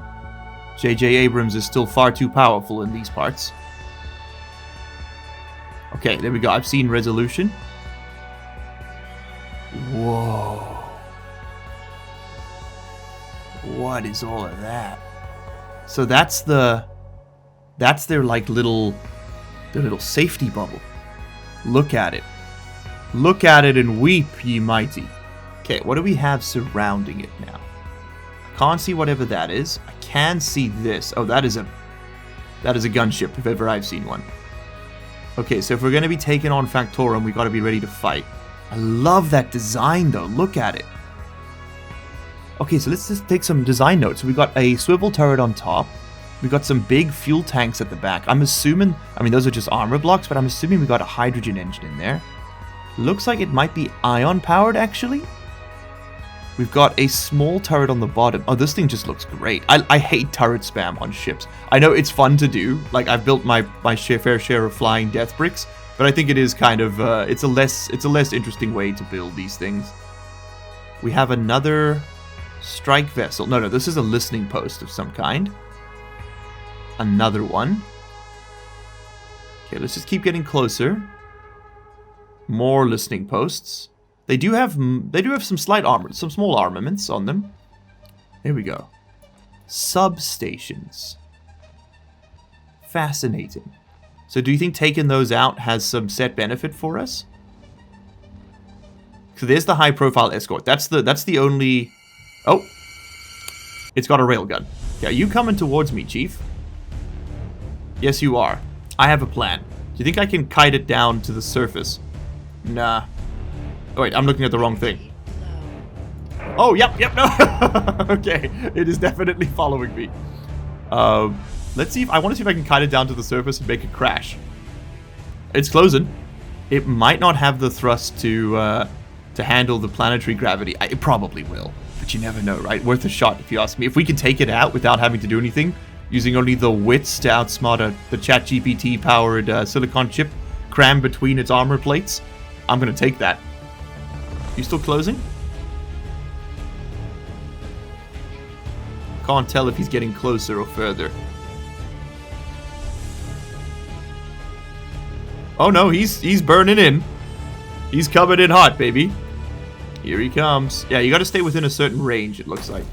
J.J. Abrams is still far too powerful in these parts. Okay, there we go. I've seen resolution. Whoa. What is all of that? So that's their like their little safety bubble. Look at it. Look at it and weep, ye mighty. Okay, what do we have surrounding it now? I can't see whatever that is. I can see this. Oh, that is a gunship if ever I've seen one. Okay, so if we're going to be taking on Factorum, we got to be ready to fight. I love that design though. Look at it. Okay, so let's just take some design notes. We got a swivel turret on top. We got some big fuel tanks at the back. I'm assuming, I mean, those are just armor blocks, but I'm assuming we got a hydrogen engine in there. Looks like it might be ion powered, actually. We've got a small turret on the bottom. Oh, this thing just looks great. I hate turret spam on ships. I know it's fun to do. Like, I've built my fair share of flying death bricks, but I think it is kind of, it's a less interesting way to build these things. We have another strike vessel. No, this is a listening post of some kind. Another one. Okay, let's just keep getting closer. More listening posts. They do have some slight armor, some small armaments on them. There we go. Substations. Fascinating. So do you think taking those out has some set benefit for us? So there's the high profile escort. That's the only... Oh, it's got a railgun. Yeah, you coming towards me, Chief? Yes, you are. I have a plan. Do you think I can kite it down to the surface? Nah. Oh, wait, I'm looking at the wrong thing. Oh, yep, no. Okay, it is definitely following me. Let's see if I want to see if I can kite it down to the surface and make it crash. It's closing. It might not have the thrust to handle the planetary gravity. It probably will. But you never know, right? Worth a shot, if you ask me. If we can take it out without having to do anything, using only the wits to outsmart the ChatGPT-powered silicon chip crammed between its armor plates, I'm going to take that. You still closing? Can't tell if he's getting closer or further. Oh no, he's burning in. He's coming in hot, baby. Here he comes. Yeah, you gotta stay within a certain range, it looks like.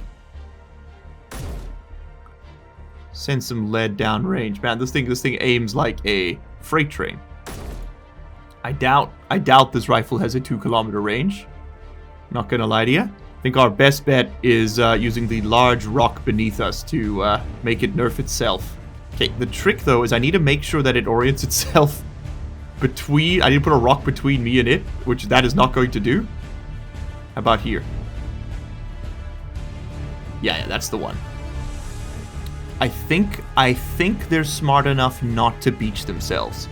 Send some lead down range. Man, this thing aims like a freight train. I doubt this rifle has a 2-kilometer range. Not gonna lie to you. I think our best bet is using the large rock beneath us to make it nerf itself. Okay, the trick though is I need to make sure that it orients itself between... I need to put a rock between me and it, which that is not going to do. How about here? Yeah, that's the one. I think they're smart enough not to beach themselves.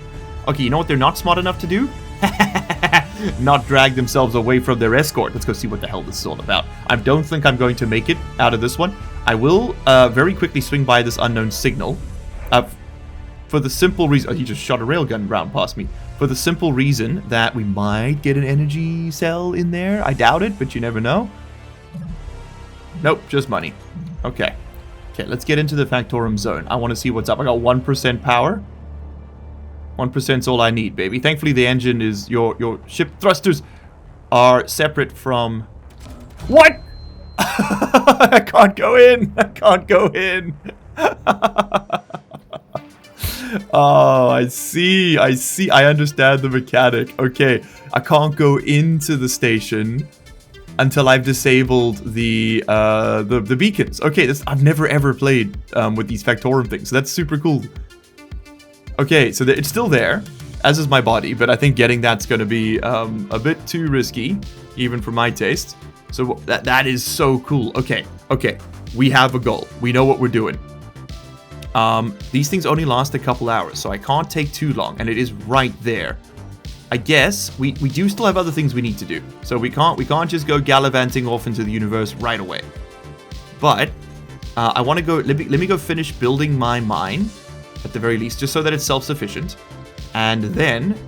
Okay, you know what they're not smart enough to do? Not drag themselves away from their escort. Let's go see what the hell this is all about. I don't think I'm going to make it out of this one. I will very quickly swing by this unknown signal. For the simple reason... Oh, he just shot a railgun round past me. For the simple reason that we might get an energy cell in there. I doubt it, but you never know. Nope, just money. Okay. Okay, let's get into the Factorum zone. I want to see what's up. I got 1% power. 1%'s all I need, baby. Thankfully, the engine is... Your ship thrusters are separate from... What? I can't go in. I can't go in. Oh, I see. I understand the mechanic. Okay, I can't go into the station until I've disabled the beacons. Okay, I've never ever played with these Factorum things, so that's super cool. Okay, so it's still there, as is my body, but I think getting that's going to be a bit too risky, even for my taste. So that is so cool. Okay, we have a goal. We know what we're doing. These things only last a couple hours, so I can't take too long, and it is right there. I guess we do still have other things we need to do, so we can't just go gallivanting off into the universe right away. But I want to go. Let me go finish building my mine at the very least, just so that it's self-sufficient, and then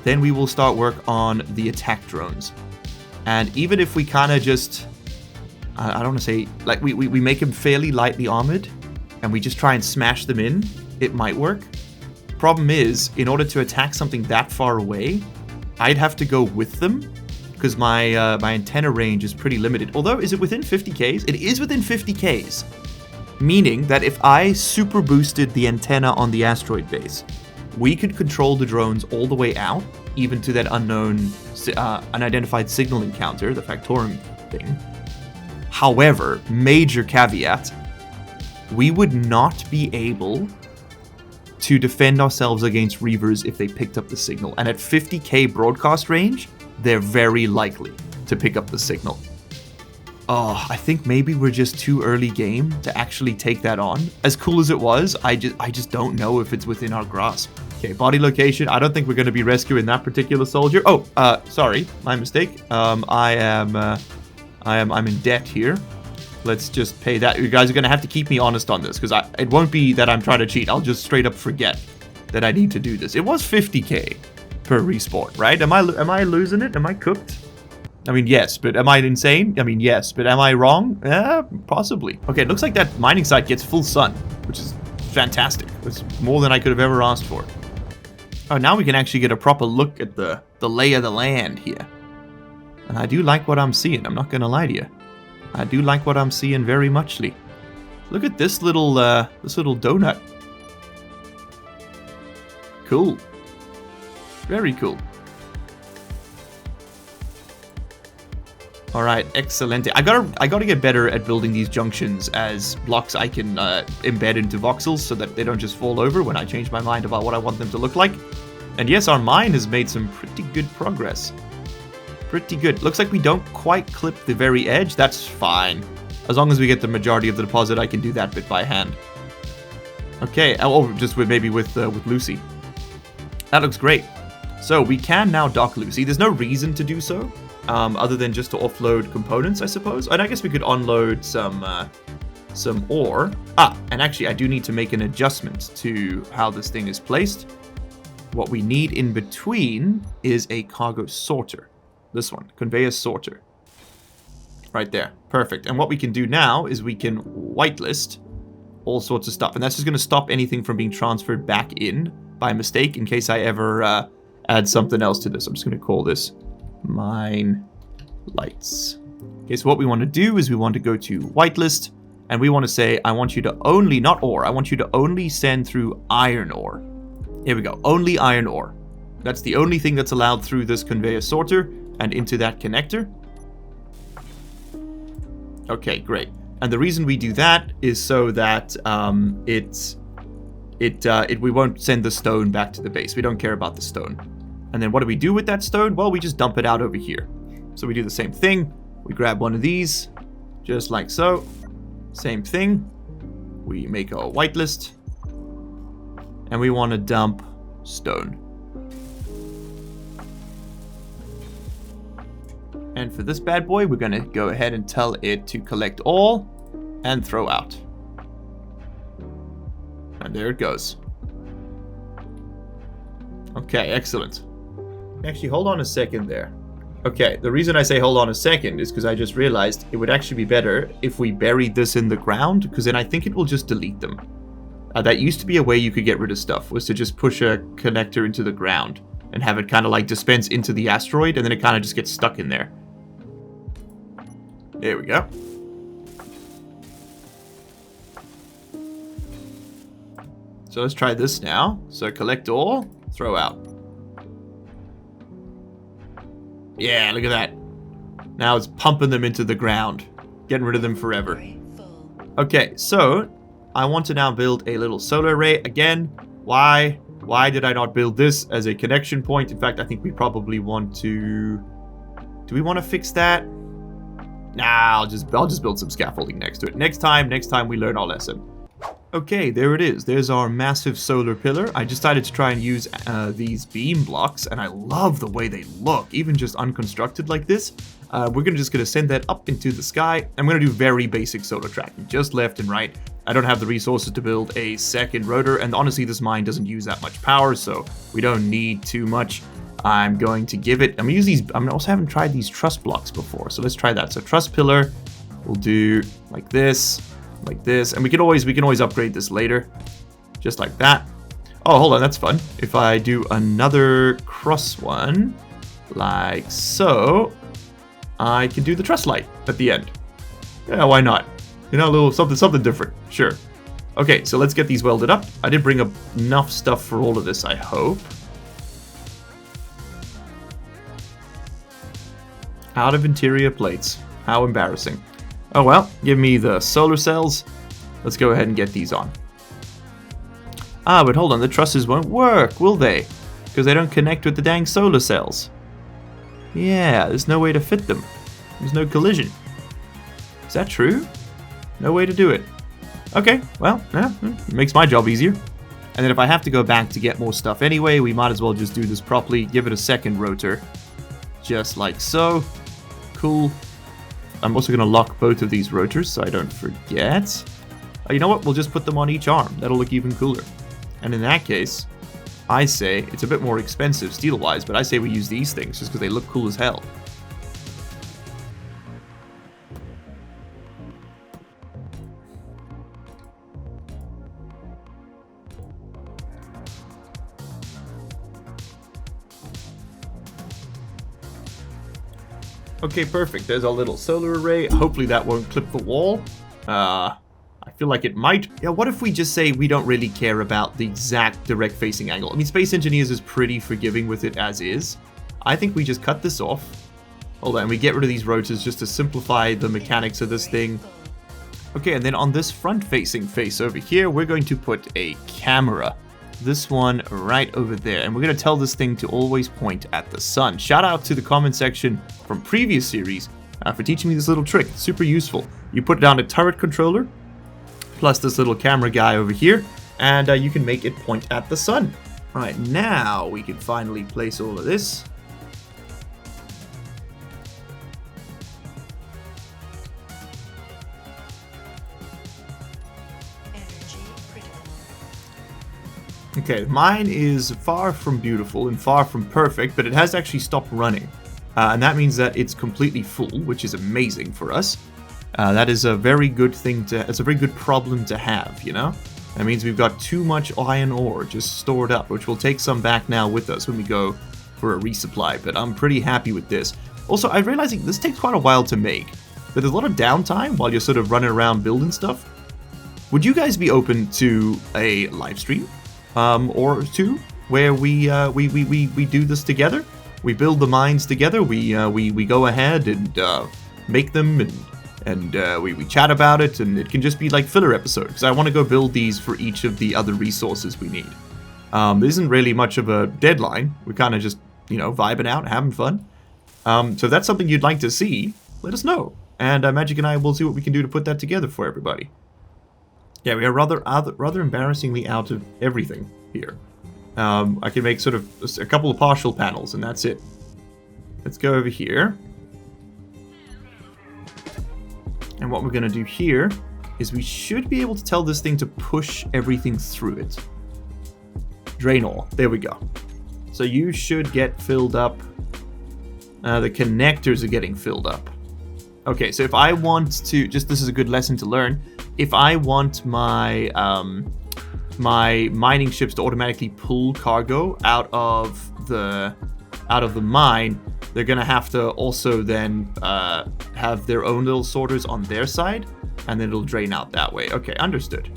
we will start work on the attack drones. And even if we kind of just, I don't want to say like we make them fairly lightly armored, and we just try and smash them in, it might work. Problem is, in order to attack something that far away, I'd have to go with them, because my antenna range is pretty limited. Although, is it within 50Ks? It is within 50Ks. Meaning that if I super boosted the antenna on the asteroid base, we could control the drones all the way out, even to that unknown, unidentified signal encounter, the Factorum thing. However, major caveat, we would not be able to defend ourselves against Reavers if they picked up the signal. And at 50K broadcast range, they're very likely to pick up the signal. Oh, I think maybe we're just too early game to actually take that on. As cool as it was, I just don't know if it's within our grasp. Okay, body location. I don't think we're going to be rescuing that particular soldier. Oh, sorry, my mistake. I'm in debt here. Let's just pay that. You guys are going to have to keep me honest on this, because it won't be that I'm trying to cheat. I'll just straight up forget that I need to do this. It was 50K per respawn, right? Am I losing it? Am I cooked? I mean, yes, but am I insane? I mean, yes, but am I wrong? Possibly. Okay, it looks like that mining site gets full sun, which is fantastic. It's more than I could have ever asked for. Oh, now we can actually get a proper look at the lay of the land here. And I do like what I'm seeing. I'm not going to lie to you. I do like what I'm seeing very muchly. Look at this little donut. Cool. Very cool. All right, excellent. I gotta get better at building these junctions as blocks I can embed into voxels so that they don't just fall over when I change my mind about what I want them to look like. And yes, our mine has made some pretty good progress. Pretty good. Looks like we don't quite clip the very edge. That's fine. As long as we get the majority of the deposit, I can do that bit by hand. Okay, oh, just maybe with Lucy. That looks great. So we can now dock Lucy. There's no reason to do so, other than just to offload components, I suppose. And I guess we could unload some ore. And actually, I do need to make an adjustment to how this thing is placed. What we need in between is a cargo sorter. This one, conveyor sorter. Right there, perfect. And what we can do now is we can whitelist all sorts of stuff. And that's just going to stop anything from being transferred back in by mistake in case I ever add something else to this. I'm just going to call this mine lights. Okay, so what we want to do is we want to go to whitelist. And we want to say, I want you to only, not ore, I want you to only send through iron ore. Here we go, only iron ore. That's the only thing that's allowed through this conveyor sorter and into that connector. Okay, great. And the reason we do that is so that we won't send the stone back to the base. We don't care about the stone. And then what do we do with that stone? Well, we just dump it out over here. So we do the same thing. We grab one of these, just like so. Same thing. We make a whitelist. And we want to dump stone. And for this bad boy, we're going to go ahead and tell it to collect all and throw out. And there it goes. Okay, excellent. Actually, hold on a second there. Okay, the reason I say hold on a second is because I just realized it would actually be better if we buried this in the ground, because then I think it will just delete them. That used to be a way you could get rid of stuff, was to just push a connector into the ground and have it kind of like dispense into the asteroid, and then it kind of just gets stuck in there. There we go. So let's try this now. So collect all, throw out. Yeah, look at that. Now it's pumping them into the ground. Getting rid of them forever. Okay, so I want to now build a little solar array. Again, why did I not build this as a connection point? In fact, I think we probably want to... Do we want to fix that? Nah, I'll just build some scaffolding next to it. Next time we learn our lesson. Okay, there it is. There's our massive solar pillar. I decided to try and use these beam blocks, and I love the way they look, even just unconstructed like this. We're just gonna send that up into the sky. I'm gonna do very basic solar tracking, just left and right. I don't have the resources to build a second rotor, and honestly, this mine doesn't use that much power, so we don't need too much. I'm going to give it. I'm gonna use these. I also haven't tried these truss blocks before, so let's try that. So truss pillar, we'll do like this, and we can always upgrade this later, just like that. Oh, hold on, that's fun. If I do another cross one, like so, I can do the truss light at the end. Yeah, why not? You know, a little something different. Sure. Okay, so let's get these welded up. I did bring up enough stuff for all of this, I hope. Out of interior plates. How embarrassing. Oh well, give me the solar cells. Let's go ahead and get these on. Ah, but hold on, the trusses won't work, will they? Because they don't connect with the dang solar cells. Yeah, there's no way to fit them. There's no collision. Is that true? No way to do it. Okay, well, yeah, it makes my job easier. And then if I have to go back to get more stuff anyway, we might as well just do this properly. Give it a second rotor. Just like so. Cool. I'm also going to lock both of these rotors so I don't forget. You know what? We'll just put them on each arm. That'll look even cooler. And in that case, I say, it's a bit more expensive steel-wise, but I say we use these things just because they look cool as hell. Okay, perfect. There's our little solar array. Hopefully that won't clip the wall. I feel like it might. Yeah, what if we just say we don't really care about the exact direct facing angle? I mean, Space Engineers is pretty forgiving with it as is. I think we just cut this off. Hold on, we get rid of these rotors just to simplify the mechanics of this thing. Okay, and then on this front facing face over here, we're going to put a camera. This one right over there, and we're going to tell this thing to always point at the sun. Shout out to the comment section from previous series for teaching me this little trick. It's super useful. You put down a turret controller plus this little camera guy over here, and you can make it point at the sun. All right, now we can finally place all of this. Okay, mine is far from beautiful and far from perfect, but it has actually stopped running. And that means that it's completely full, which is amazing for us. That is a very good thing to, it's a very good problem to have, you know? That means we've got too much iron ore just stored up, which we'll take some back now with us when we go for a resupply, but I'm pretty happy with this. Also, I'm realizing this takes quite a while to make, but there's a lot of downtime while you're sort of running around building stuff. Would you guys be open to a live stream? Or two, where we do this together. We build the mines together. We go ahead and make them, and we chat about it, and it can just be like filler episode. Because I want to go build these for each of the other resources we need. There isn't really much of a deadline. We're kind of just vibing out, having fun. So if that's something you'd like to see, let us know, and Magic and I will see what we can do to put that together for everybody. Yeah, we are rather embarrassingly out of everything here. I can make sort of a couple of partial panels, and that's it. Let's go over here. And what we're going to do here is we should be able to tell this thing to push everything through it. Drain all. There we go. So you should get filled up. The connectors are getting filled up. Okay, so if I want to... this is a good lesson to learn. If I want my my mining ships to automatically pull cargo out of the mine, they're gonna have to also then have their own little sorters on their side, and then it'll drain out that way. Okay, understood.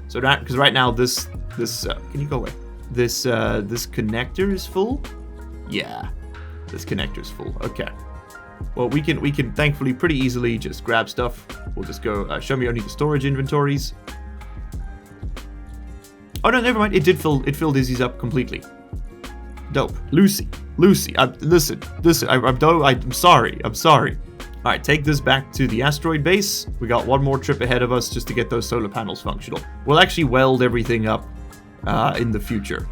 So that, because right now this This, can you go away? This connector is full? Yeah. This connector's full. Okay. Well, we can thankfully pretty easily just grab stuff. We'll just go, show me only the storage inventories. Oh no, never mind. It filled Isy's up completely. Dope. Lucy, listen, I'm sorry. All right, take this back to the asteroid base. We got one more trip ahead of us just to get those solar panels functional. We'll actually weld everything up in the future.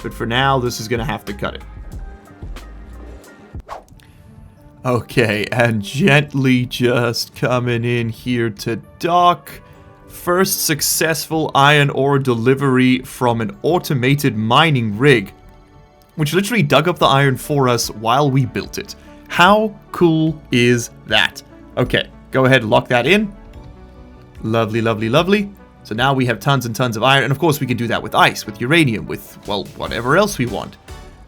But for now, this is gonna have to cut it. Okay, and gently just coming in here to dock. First successful iron ore delivery from an automated mining rig, which literally dug up the iron for us while we built it. How cool is that? Okay, go ahead and lock that in. Lovely, lovely, lovely. So now we have tons and tons of iron, and of course we can do that with ice, with uranium, with, well, whatever else we want.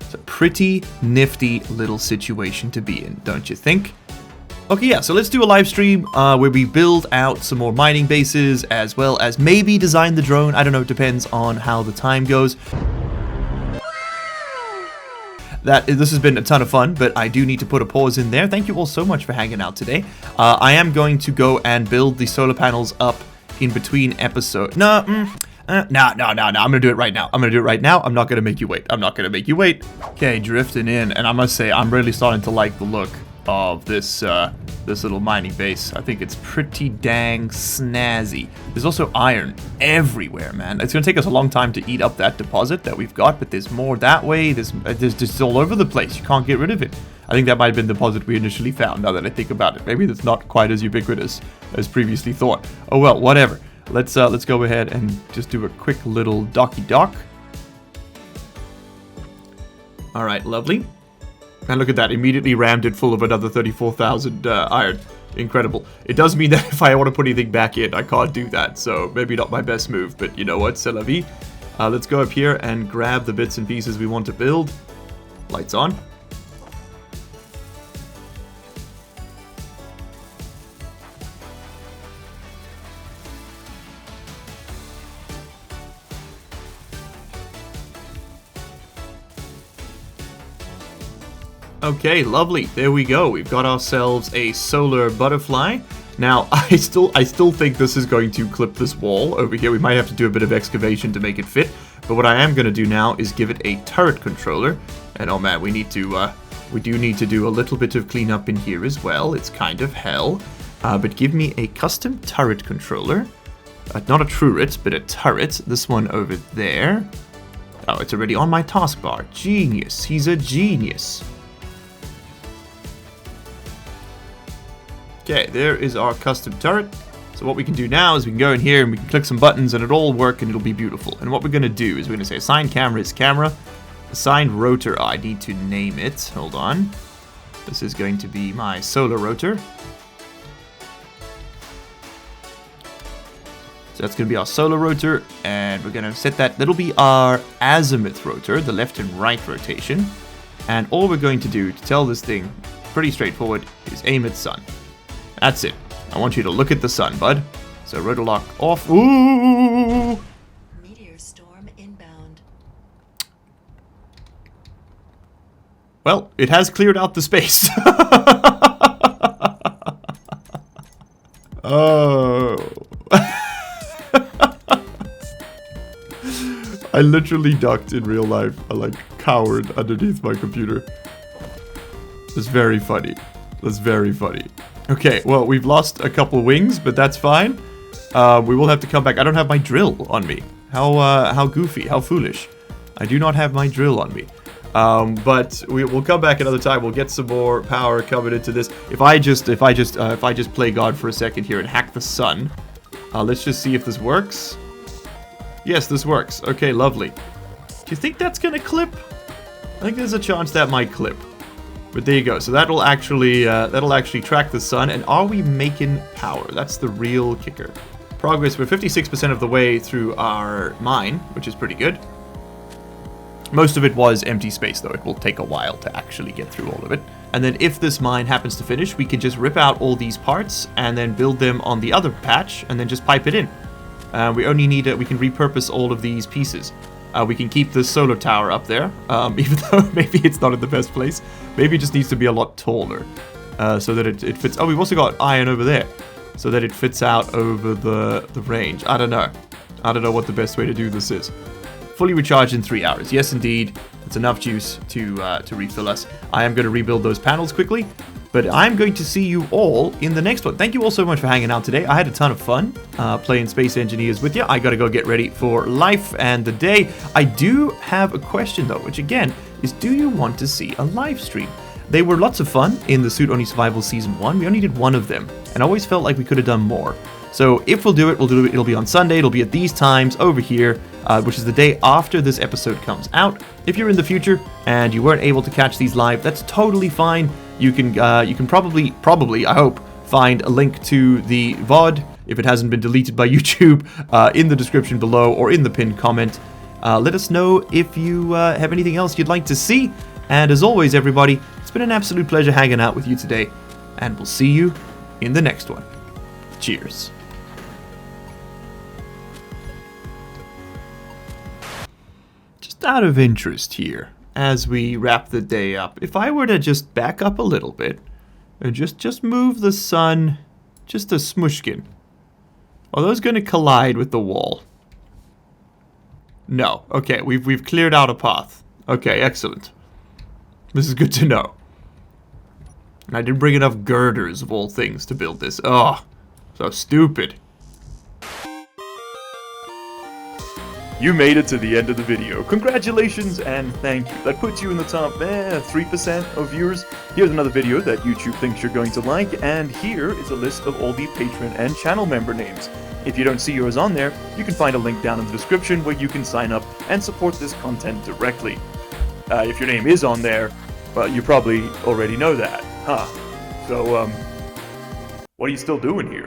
It's a pretty nifty little situation to be in, don't you think? Okay, yeah, so let's do a live stream where we build out some more mining bases, as well as maybe design the drone. I don't know, it depends on how the time goes. This has been a ton of fun, but I do need to put a pause in there. Thank you all so much for hanging out today. I am going to go and build the solar panels up in between episodes. No, I'm gonna do it right now. I'm not gonna make you wait. Okay, drifting in, and I must say, I'm really starting to like the look of this this little mining base. I think it's pretty dang snazzy. There's also iron everywhere, man. It's gonna take us a long time to eat up that deposit that we've got, but there's more that way. There's just all over the place. You can't get rid of it. I think that might have been the deposit we initially found, now that I think about it. Maybe that's not quite as ubiquitous as previously thought. Oh well, whatever. Let's go ahead and just do a quick little docky dock. All right, lovely. And look at that, immediately rammed it full of another 34,000 iron. Incredible. It does mean that if I want to put anything back in, I can't do that. So maybe not my best move, but you know what, c'est la vie. Let's go up here and grab the bits and pieces we want to build. Lights on. Okay, lovely. There we go. We've got ourselves a solar butterfly. Now, I still think this is going to clip this wall over here. We might have to do a bit of excavation to make it fit. But what I am going to do now is give it a turret controller. And oh man, we do need to do a little bit of cleanup in here as well. It's kind of hell. But give me a custom turret controller. Not a turret, but a turret. This one over there. Oh, it's already on my taskbar. Genius. He's a genius. Okay, there is our custom turret. So what we can do now is we can go in here and we can click some buttons and it'll all work and it'll be beautiful. And what we're going to do is we're going to say assign camera is camera. Assigned rotor, I need to name it. Hold on. This is going to be my solar rotor. So that's going to be our solar rotor. And we're going to set that. That'll be our azimuth rotor, the left and right rotation. And all we're going to do to tell this thing, pretty straightforward, is aim at sun. That's it. I want you to look at the sun, bud. So rotor lock off. Ooh! Meteor storm inbound. Well, it has cleared out the space. Oh. I literally ducked in real life. I like cowered underneath my computer. It's very funny. That's very funny. Okay, well, we've lost a couple wings, but that's fine. We will have to come back. I don't have my drill on me. How goofy, how foolish. I do not have my drill on me. But we'll come back another time. We'll get some more power coming into this. If I just play God for a second here and hack the sun, let's just see if this works. Yes, this works. Okay, lovely. Do you think that's gonna clip? I think there's a chance that might clip. But there you go. So that'll actually track the sun. And are we making power? That's the real kicker. Progress. We're 56% of the way through our mine, which is pretty good. Most of it was empty space, though. It will take a while to actually get through all of it. And then if this mine happens to finish, we can just rip out all these parts and then build them on the other patch and then just pipe it in. We only need we can repurpose all of these pieces. We can keep the solar tower up there, even though maybe it's not in the best place. Maybe it just needs to be a lot taller, so that it fits. Oh, we've also got iron over there, so that it fits out over the range. I don't know. I don't know what the best way to do this is. Fully recharged in 3 hours. Yes, indeed. It's enough juice to refill us. I am going to rebuild those panels quickly, but I'm going to see you all in the next one. Thank you all so much for hanging out today. I had a ton of fun playing Space Engineers with you. I got to go get ready for life and the day. I do have a question, though, which again is, do you want to see a live stream? They were lots of fun in the Suit Only Survival Season 1. We only did one of them, and I always felt like we could have done more. So if we'll do it, we'll do it. It'll be on Sunday. It'll be at these times over here, which is the day after this episode comes out. If you're in the future and you weren't able to catch these live, that's totally fine. You can probably, I hope, find a link to the VOD, if it hasn't been deleted by YouTube, in the description below or in the pinned comment. Let us know if you have anything else you'd like to see. And as always, everybody, it's been an absolute pleasure hanging out with you today. And we'll see you in the next one. Cheers. Out of interest here, as we wrap the day up, if I were to just back up a little bit and just move the sun just a smushkin, are those going to collide with the wall? No. Okay, we've cleared out a path. Okay, excellent. This is good to know. And I didn't bring enough girders of all things to build this. Oh, so stupid. You made it to the end of the video. Congratulations and thank you. That puts you in the top 3% of viewers. Here's another video that YouTube thinks you're going to like, and here is a list of all the patron and channel member names. If you don't see yours on there, you can find a link down in the description where you can sign up and support this content directly. If your name is on there, well, you probably already know that, huh? So, what are you still doing here?